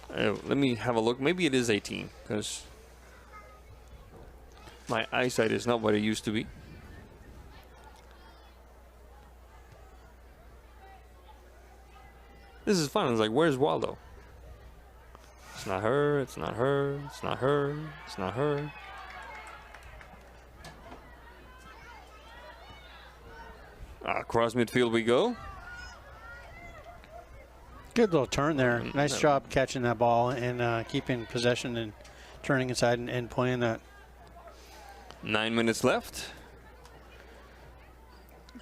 Let me have a look. Maybe it is 18, because my eyesight is not what it used to be. This is fun. It's like, where's Waldo? It's not her, it's not her, it's not her, it's not her. Across midfield we go. Good little turn there. Nice job catching that ball and keeping possession and turning inside and playing that. 9 minutes left.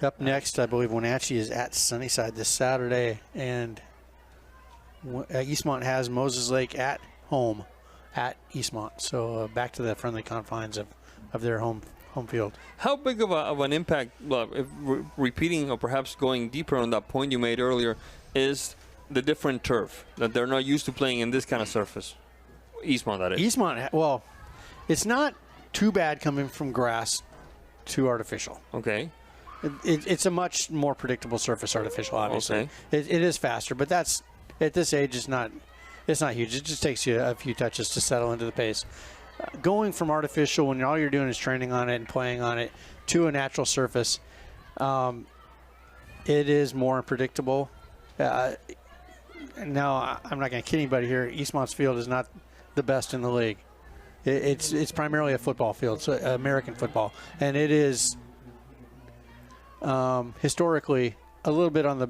Up next, I believe Wenatchee is at Sunnyside this Saturday, and Eastmont has Moses Lake at home at Eastmont. So back to the friendly confines of their home field. How big of an impact, well, if repeating or perhaps going deeper on that point you made earlier, is the different turf, that they're not used to playing in this kind of surface? Eastmont, that is. Eastmont, well, it's not too bad coming from grass to artificial. Okay. It's a much more predictable surface, artificial, obviously. Okay. It is faster, but that's, at this age, it's not huge. It just takes you a few touches to settle into the pace. Going from artificial, when all you're doing is training on it and playing on it, to a natural surface, it is more unpredictable. Now, I'm not going to kid anybody here. Eastmont's field is not the best in the league. It's primarily a football field, so American football, and it is historically a little bit on the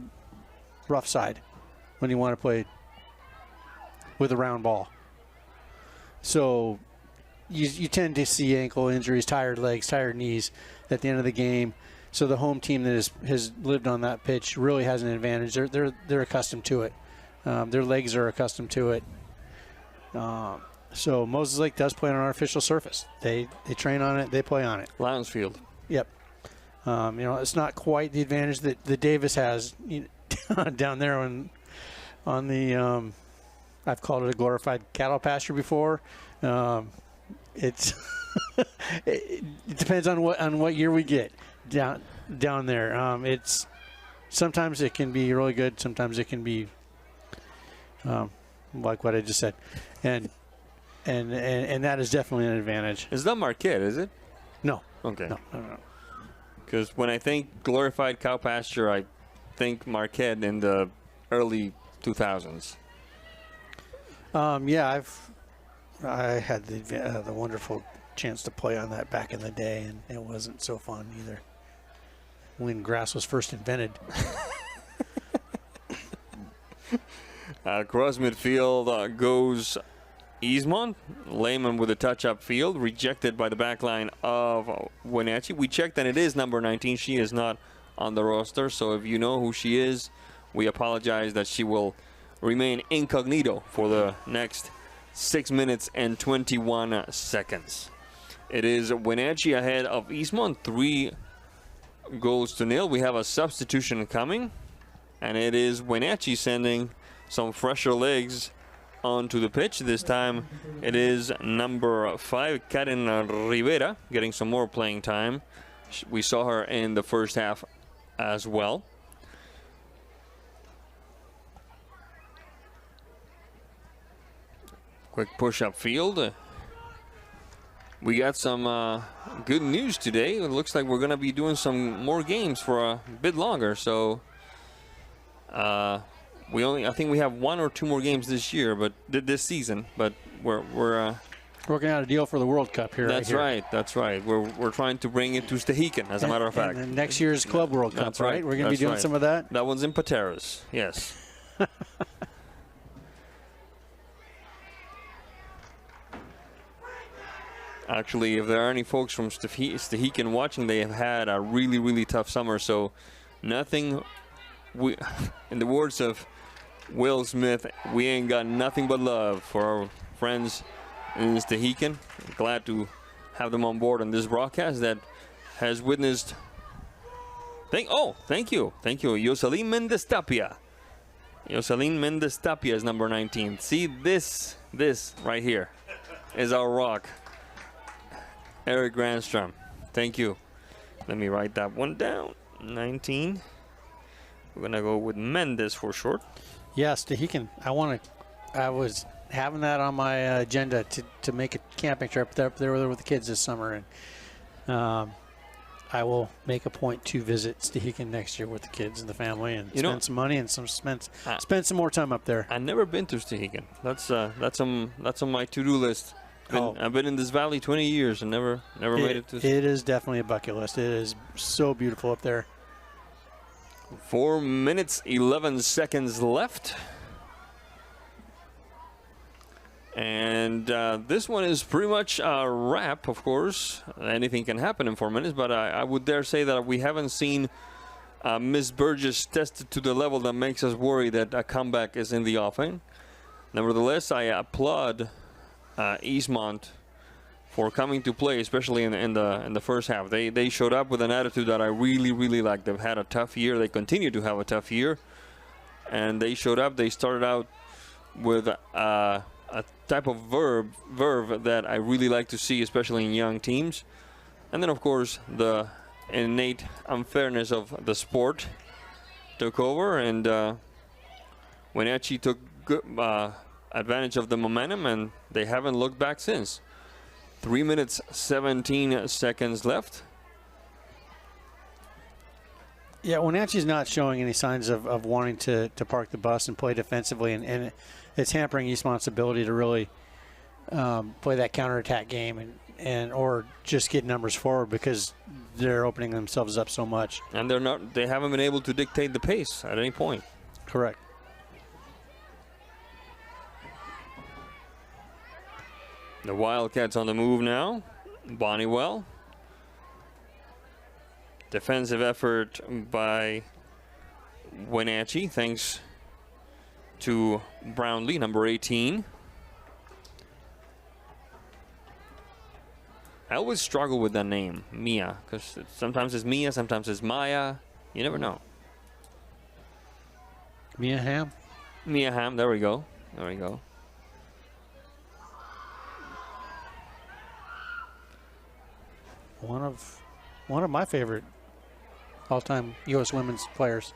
rough side when you want to play with a round ball. So you tend to see ankle injuries, tired legs, tired knees at the end of the game. So the home team that has lived on that pitch really has an advantage. They're accustomed to it. Their legs are accustomed to it. So Moses Lake does play on an artificial surface. They train on it. They play on it. Lions Field. Yep. It's not quite the advantage that Davis has down there on the. I've called it a glorified cattle pasture before. It depends on what year we get down there. It's sometimes it can be really good. Sometimes it can be like what I just said, and that is definitely an advantage. It's not Marquette, is it? No. Okay. No. Because when I think glorified cow pasture, I think Marquette in the early 2000s. Yeah, I had the wonderful chance to play on that back in the day, and it wasn't so fun either. when grass was first invented. Across midfield goes Eastmont. Lehman with a touch-up field, rejected by the back line of Wenatchee. We checked and it is number 19. She is not on the roster, so if you know who she is, we apologize that she will remain incognito for the next 6 minutes and 21 seconds. It is Wenatchee ahead of Eastmont, 3-0. We have a substitution coming, and it is Wenatchee sending some fresher legs onto the pitch. This time it is number 5, Karen Rivera, getting some more playing time. We saw her in the first half as well. Quick push up field. We got some good news today. It looks like we're going to be doing some more games for a bit longer. So I think we have 1 or 2 more games this year, but this season. But we're working out a deal for the World Cup here. That's right. That's right. We're trying to bring it to Stehican, as a matter of fact. And next year's Club World Cup, That's right? We're going to be doing some of that. That one's in Pateras. Yes. Actually, if there are any folks from Stehican watching, they have had a really, really tough summer. So nothing, in the words of Will Smith, we ain't got nothing but love for our friends in Stehican. Glad to have them on board on this broadcast that has witnessed. Thank you. Yoselin Mendez Tapia. Yoselin Mendez Tapia is number 19. See, this right here is our rock. Eric Grandstrom. Thank you. Let me write that one down. 19. We're going to go with Mendez for short. Yes, Stehican. I was having that on my agenda to make a camping trip up there with the kids this summer. And I will make a point to visit Stehican next year with the kids and the family and spend some money and spend some more time up there. I've never been to Stehican. That's on my to-do list. I've been in this valley 20 years and never made it to. It is definitely a bucket list. It is so beautiful up there. 4 minutes, 11 seconds left. And this one is pretty much a wrap, of course. Anything can happen in 4 minutes, but I would dare say that we haven't seen Miss Burgess tested to the level that makes us worry that a comeback is in the offing. Nevertheless, I applaud Eastmont for coming to play, especially in the first half. They showed up with an attitude that I really, really like. They've had a tough year. They continue to have a tough year, and they showed up. They started out with a type of verve that I really like to see, especially in young teams. And then, of course, the innate unfairness of the sport took over, and Wenatchee took good advantage of the momentum, and they haven't looked back since. 3 minutes, 17 seconds left. Yeah, Wenatchee's not showing any signs of wanting to park the bus and play defensively, and it's hampering Eastmont's ability to really play that counterattack game or just get numbers forward because they're opening themselves up so much. And they haven't been able to dictate the pace at any point. Correct. The Wildcats on the move now. Bonniwell. Defensive effort by Wenatchee, thanks to Brownlee, number 18. I always struggle with that name, Mia, because sometimes it's Mia, sometimes it's Maya. You never know. Mia Hamm? Mia Hamm, there we go. There we go. One of my favorite all-time U.S. women's players.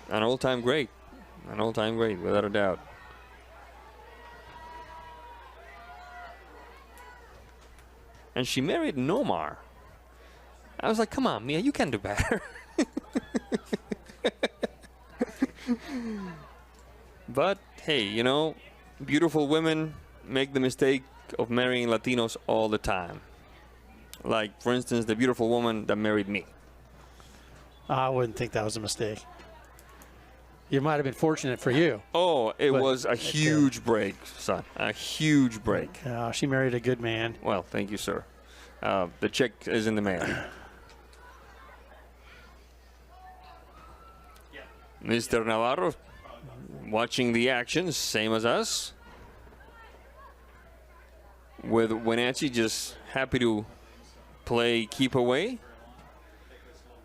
An all-time great. An all-time great, without a doubt. And she married Nomar. I was like, come on, Mia, you can do better. But, hey, you know, beautiful women make the mistake of marrying Latinos all the time. Like, for instance, the beautiful woman that married me. I wouldn't think that was a mistake. You might have been fortunate for you. Oh, it was a huge break, son. A huge break. She married a good man. Well, thank you, sir. The check is in the mail. Mr. Navarro watching the action, same as us. With Wenatchee just happy to play keep away.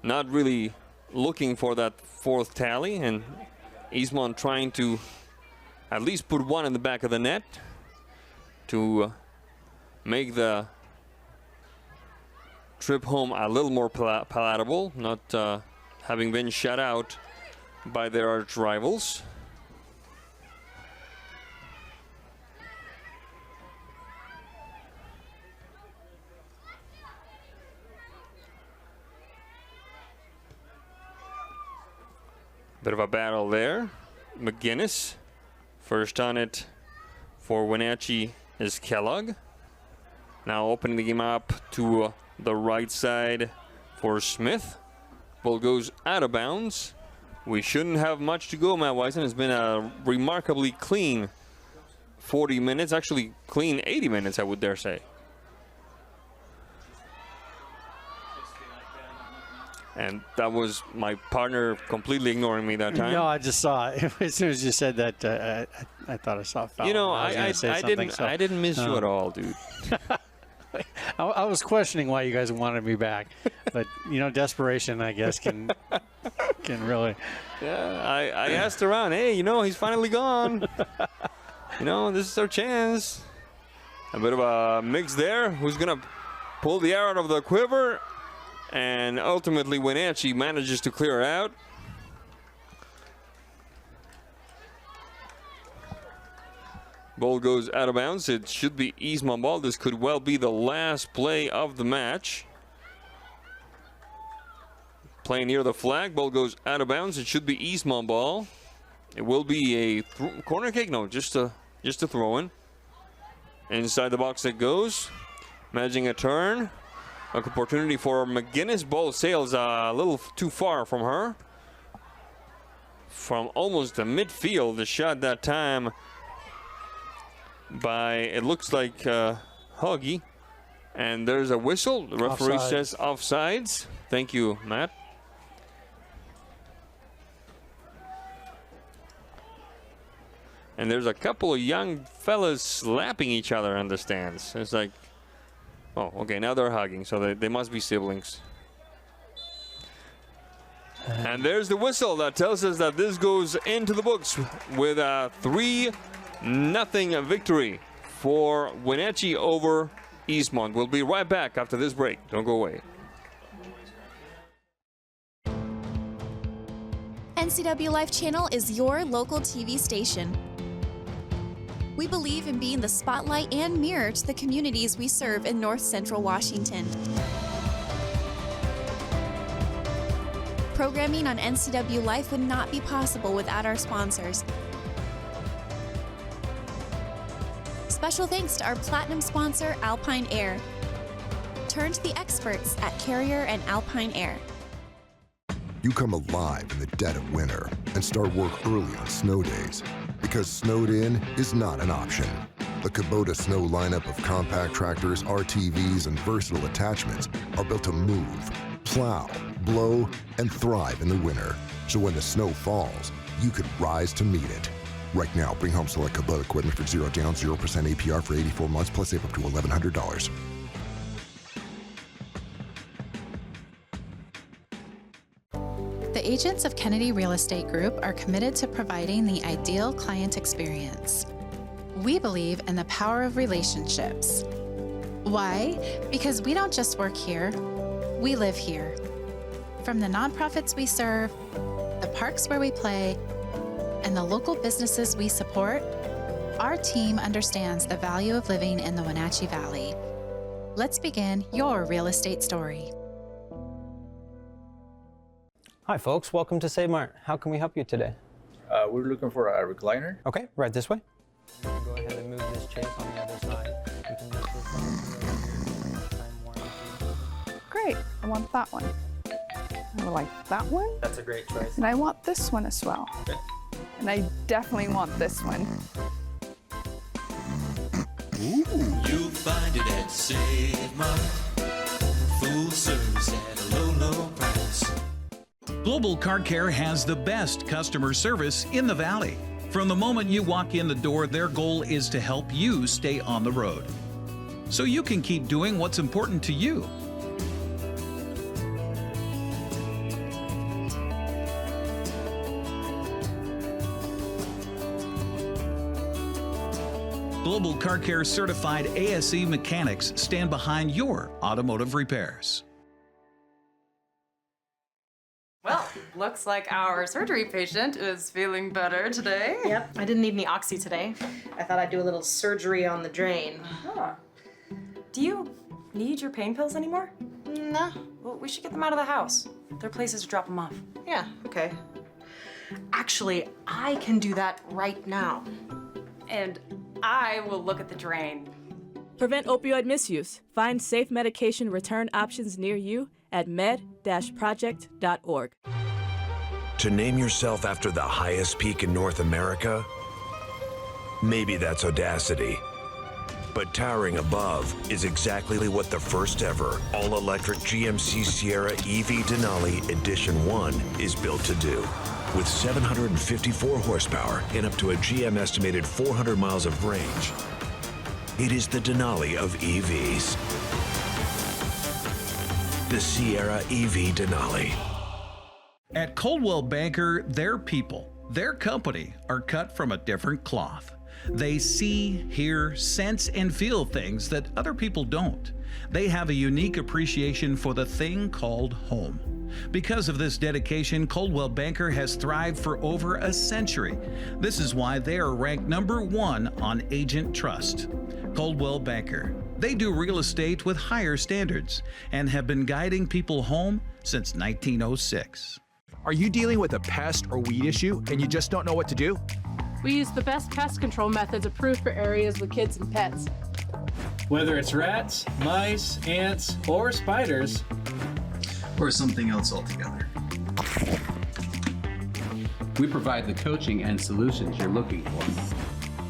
Not really looking for that fourth tally, and Eastmont trying to at least put one in the back of the net to make the trip home a little more palatable, not having been shut out by their arch rivals. Bit of a battle there. McGinnis, first on it for Wenatchee is Kellogg. Now opening the game up to the right side for Smith. Ball goes out of bounds. We shouldn't have much to go, Matt Wisen. It's been a remarkably clean 40 minutes, actually clean 80 minutes, I would dare say. And that was my partner completely ignoring me that time. No, I just saw it. As soon as you said that, I thought I saw a foul. You know, I didn't miss you at all, dude. I was questioning why you guys wanted me back, but you know, desperation, I guess, can really. Yeah, I asked around. Hey, you know, he's finally gone. You know, this is our chance. A bit of a mix there. Who's gonna pull the arrow out of the quiver? And ultimately, Wenatchee manages to clear it out. Ball goes out of bounds. It should be Eastmont ball. This could well be the last play of the match. Play near the flag. Ball goes out of bounds. It should be Eastmont ball. It will be a corner kick. No, just a throw in. Inside the box it goes. Managing a turn. Opportunity for McGinnis. Ball sails a little too far from her. From almost the midfield. The shot that time by, it looks like Huggy. And there's a whistle. The referee says offsides. Thank you, Matt. And there's a couple of young fellas slapping each other in the stands. It's like, oh, okay, now they're hugging, so they must be siblings. And there's the whistle that tells us that this goes into the books with a 3-0 victory for Wenatchee over Eastmont. We'll be right back after this break. Don't go away. NCWLIFE Channel is your local TV station. We believe in being the spotlight and mirror to the communities we serve in North Central Washington. Programming on NCWLIFE would not be possible without our sponsors. Special thanks to our platinum sponsor, Alpine Air. Turn to the experts at Carrier and Alpine Air. You come alive in the dead of winter and start work early on snow days. Because snowed in is not an option. The Kubota Snow lineup of compact tractors, RTVs, and versatile attachments are built to move, plow, blow, and thrive in the winter. So when the snow falls, you can rise to meet it. Right now, bring home select Kubota equipment for 0 down, 0% APR for 84 months, plus save up to $1,100. The agents of Kennedy Real Estate Group are committed to providing the ideal client experience. We believe in the power of relationships. Why? Because we don't just work here, we live here. From the nonprofits we serve, the parks where we play, and the local businesses we support, our team understands the value of living in the Wenatchee Valley. Let's begin your real estate story. Hi folks, welcome to Save Mart. How can we help you today? We're looking for a recliner. Okay, right this way. Go ahead and move this chase on the other side. You can lift this up. Great, I want that one. I like that one. That's a great choice. And I want this one as well. Okay. And I definitely want this one. You'll find it at Save Mart. Full service at a low, low price. Global Car Care has the best customer service in the Valley. From the moment you walk in the door, their goal is to help you stay on the road, so you can keep doing what's important to you. Global Car Care certified ASE mechanics stand behind your automotive repairs. Well, looks like our surgery patient is feeling better today. Yep, I didn't need any oxy today. I thought I'd do a little surgery on the drain. Huh. Do you need your pain pills anymore? No. Well, we should get them out of the house. There are places to drop them off. Yeah, okay. Actually, I can do that right now. And I will look at the drain. Prevent opioid misuse. Find safe medication return options near you at med-project.org. To name yourself after the highest peak in North America? Maybe that's audacity. But towering above is exactly what the first ever all-electric GMC Sierra EV Denali Edition 1 is built to do. With 754 horsepower and up to a GM estimated 400 miles of range, it is the Denali of EVs. The Sierra EV Denali. At Coldwell Banker, their people, their company are cut from a different cloth. They see, hear, sense, and feel things that other people don't. They have a unique appreciation for the thing called home. Because of this dedication, Coldwell Banker has thrived for over a century. This is why they are ranked #1 on Agent Trust. Coldwell Banker. They do real estate with higher standards and have been guiding people home since 1906. Are you dealing with a pest or weed issue and you just don't know what to do? We use the best pest control methods approved for areas with kids and pets. Whether it's rats, mice, ants, or spiders, or something else altogether. We provide the coaching and solutions you're looking for.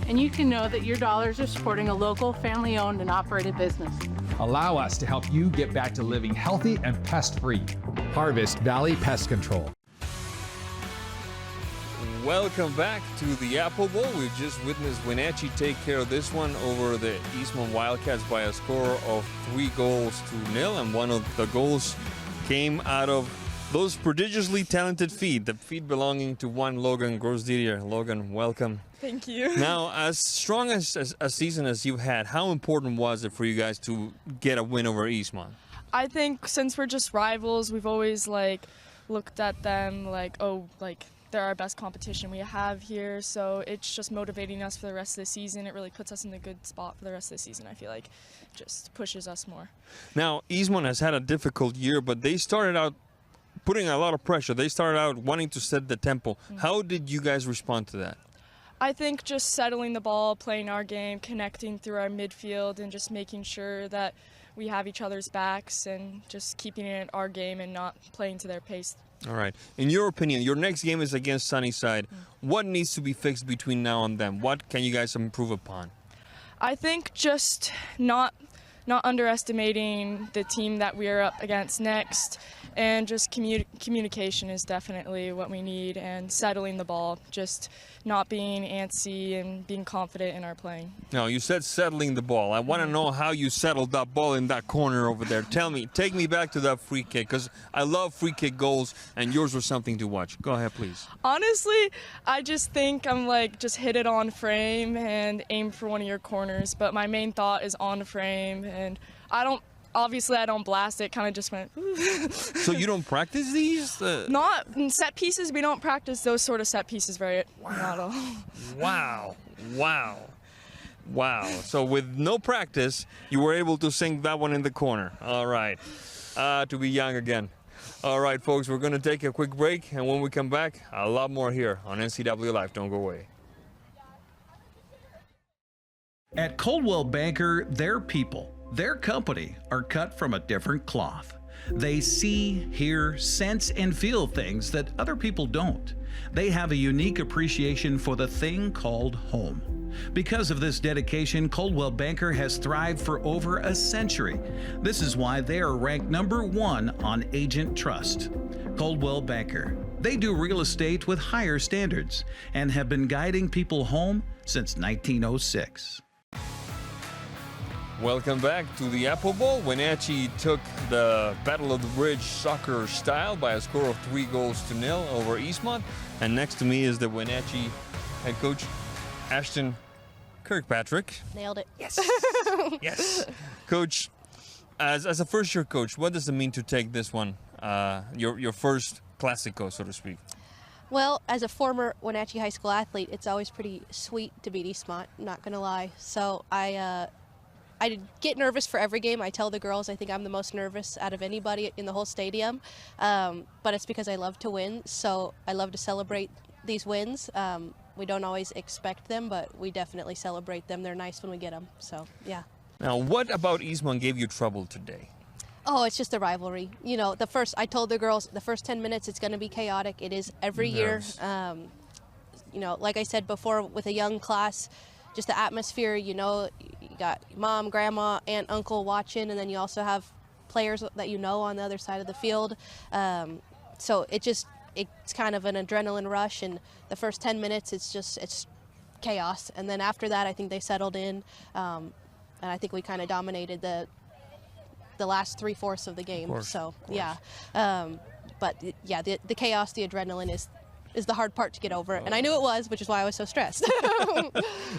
And you can know that your dollars are supporting a local, family-owned and operated business. Allow us to help you get back to living healthy and pest-free. Harvest Valley Pest Control. Welcome back to the Apple Bowl. We've just witnessed Wenatchee take care of this one over the Eastmont Wildcats by a score of 3-0, and one of the goals came out of those prodigiously talented feet, the feet belonging to one Logan Grossdidier. Logan, welcome. Thank you. Now, as strong as a season as you've had, how important was it for you guys to get a win over Eastmont? I think since we're just rivals, we've always looked at them they're our best competition we have here, so it's just motivating us for the rest of the season. It really puts us in a good spot for the rest of the season. I feel like just pushes us more. Now, Eastmont has had a difficult year, but they started out putting a lot of pressure. They started out wanting to set the tempo. Mm-hmm. How did you guys respond to that? I think just settling the ball, playing our game, connecting through our midfield, and just making sure that we have each other's backs and just keeping it our game and not playing to their pace. All right. In your opinion, your next game is against Sunnyside. Mm-hmm. What needs to be fixed between now and then? What can you guys improve upon? I think just not underestimating the team that we are up against next, and just communication is definitely what we need, and settling the ball, just not being antsy and being confident in our playing. Now, you said settling the ball. I want to know how you settled that ball in that corner over there. Tell me, take me back to that free kick, because I love free kick goals, and yours was something to watch. Go ahead, please. Honestly, I just think I'm just hit it on frame and aim for one of your corners, but my main thought is on frame, and I don't blast it, kind of just went. So you don't practice these? Not in set pieces. We don't practice those sort of set pieces very not at all. Wow. So with no practice, you were able to sink that one in the corner. All right. To be young again. All right, folks, we're going to take a quick break, and when we come back, a lot more here on NCW Life. Don't go away. At Coldwell Banker, their people, their company are cut from a different cloth. They see, hear, sense, and feel things that other people don't. They have a unique appreciation for the thing called home. Because of this dedication, Coldwell Banker has thrived for over a century. This is why they are ranked #1 on Agent Trust. Coldwell Banker. They do real estate with higher standards and have been guiding people home since 1906. Welcome back to the Apple Bowl. Wenatchee took the Battle of the Bridge soccer style by a score of 3-0 over Eastmont. And next to me is the Wenatchee head coach, Ashton Kirkpatrick. Nailed it. Yes. Yes. Coach, as a first-year coach, what does it mean to take this one, your first Classico, so to speak? Well, as a former Wenatchee High School athlete, it's always pretty sweet to beat Eastmont, not going to lie. So I get nervous for every game. I tell the girls I think I'm the most nervous out of anybody in the whole stadium, but it's because I love to win, so I love to celebrate these wins. We don't always expect them, but we definitely celebrate them. They're nice when we get them, so yeah. Now, what about Eastmont gave you trouble today? Oh, it's just the rivalry. You know, I told the girls, the first 10 minutes, it's going to be chaotic. It is every year. You know, like I said before, with a young class, just the atmosphere, you know, you got mom, grandma, aunt, uncle watching, and then you also have players that you know on the other side of the field. So it's kind of an adrenaline rush, and the first 10 minutes, it's chaos. And then after that, I think they settled in, and I think we kind of dominated the last 3/4 of the game. Of course. Yeah. But yeah, the chaos, the adrenaline is the hard part to get over. And I knew it was, which is why I was so stressed.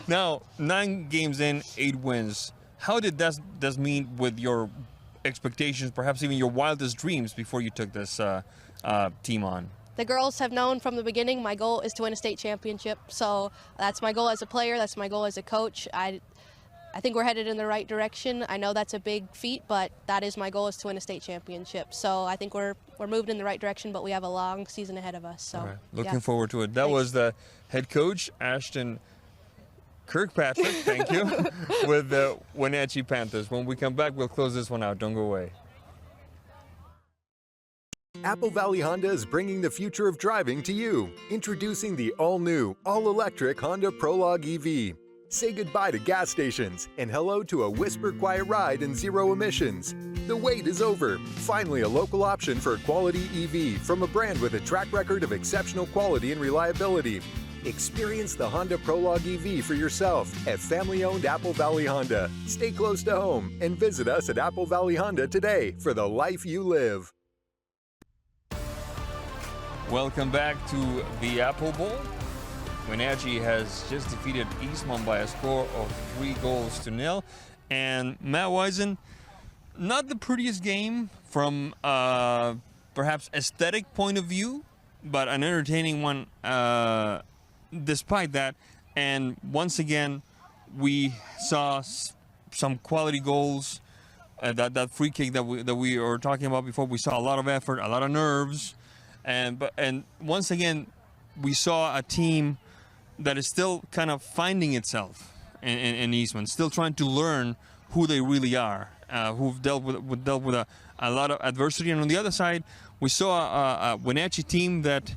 Now, 9 games in, 8 wins. How did that mean with your expectations, perhaps even your wildest dreams before you took this team on? The girls have known from the beginning my goal is to win a state championship. So that's my goal as a player. That's my goal as a coach. I think we're headed in the right direction. I know that's a big feat, but that is my goal, is to win a state championship. So I think we're moving in the right direction, but we have a long season ahead of us. So right. Looking forward to it. That was the head coach, Ashton Kirkpatrick, thank you, with the Wenatchee Panthers. When we come back, we'll close this one out. Don't go away. Apple Valley Honda is bringing the future of driving to you. Introducing the all-new, all-electric Honda Prologue EV. Say goodbye to gas stations and hello to a whisper-quiet ride and zero emissions. The wait is over. Finally, a local option for a quality EV from a brand with a track record of exceptional quality and reliability. Experience the Honda Prologue EV for yourself at family-owned Apple Valley Honda. Stay close to home and visit us at Apple Valley Honda today for the life you live. Welcome back to the Apple Bowl. Wenatchee has just defeated Eastmont by a score of 3-0. And Matt Wisen, not the prettiest game from perhaps aesthetic point of view, but an entertaining one despite that. And once again, we saw some quality goals. That free kick that we were talking about before, we saw a lot of effort, a lot of nerves. And once again, we saw a team that is still kind of finding itself in Eastmont, still trying to learn who they really are, who've dealt with a lot of adversity. And on the other side, we saw a Wenatchee team that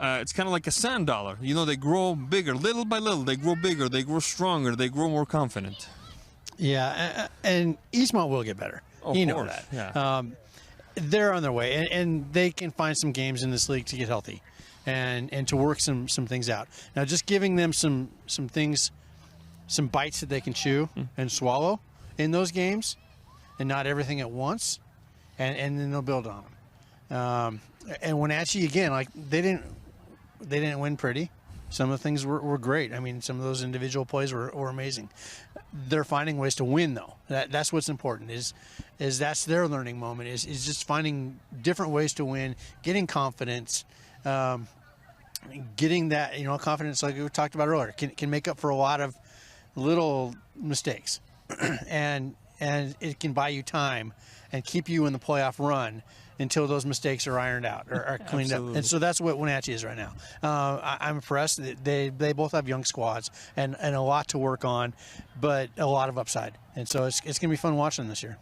it's kind of like a sand dollar. You know, they grow bigger, little by little. They grow bigger, they grow stronger, they grow more confident. Yeah, and Eastmont will get better. You know that. Yeah. They're on their way, and they can find some games in this league to get healthy and to work some things out. Now, just giving them some things, some bites that they can chew and swallow in those games, and not everything at once, and then they'll build on them. And Wenatchee, again, like they didn't win pretty. Some of the things were great. I mean, some of those individual plays were amazing. They're finding ways to win, though. That's what's important. Is that's their learning moment. Is just finding different ways to win, getting confidence, getting that confidence, like we talked about earlier, can make up for a lot of little mistakes, and it can buy you time and keep you in the playoff run until those mistakes are ironed out or are cleaned up. And so that's what Wenatchee is right now. I'm impressed. They both have young squads and a lot to work on, but a lot of upside. And so it's going to be fun watching them this year.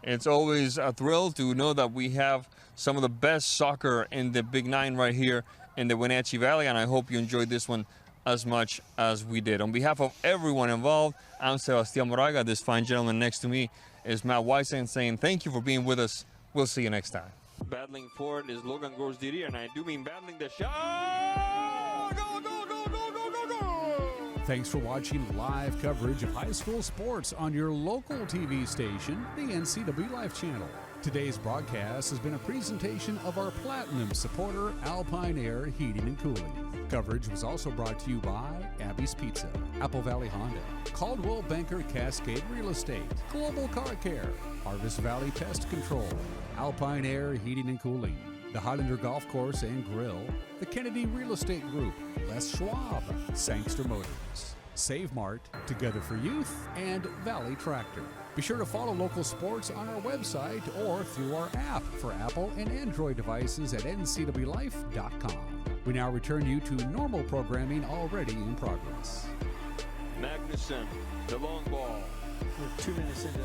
It's always a thrill to know that we have some of the best soccer in the Big Nine right here in the Wenatchee Valley, and I hope you enjoyed this one as much as we did. On behalf of everyone involved, I'm Sebastian Moraga. This fine gentleman next to me is Matt Wisen, saying thank you for being with us. We'll see you next time. Battling for it is Logan Gorsdiri, and I do mean battling the shot. Go, go, go, go, go, go, go! Thanks for watching live coverage of high school sports on your local TV station, the NCWLIFE Channel. Today's broadcast has been a presentation of our Platinum supporter, Alpine Air Heating and Cooling. Coverage was also brought to you by Abby's Pizza, Apple Valley Honda, Caldwell Banker Cascade Real Estate, Global Car Care, Harvest Valley Pest Control, Alpine Air Heating and Cooling, the Highlander Golf Course and Grill, the Kennedy Real Estate Group, Les Schwab, Sangster Motors, Save Mart, Together for Youth, and Valley Tractor. Be sure to follow local sports on our website or through our app for Apple and Android devices at ncwlife.com. We now return you to normal programming already in progress. Magnuson, the long ball. We're 2 minutes into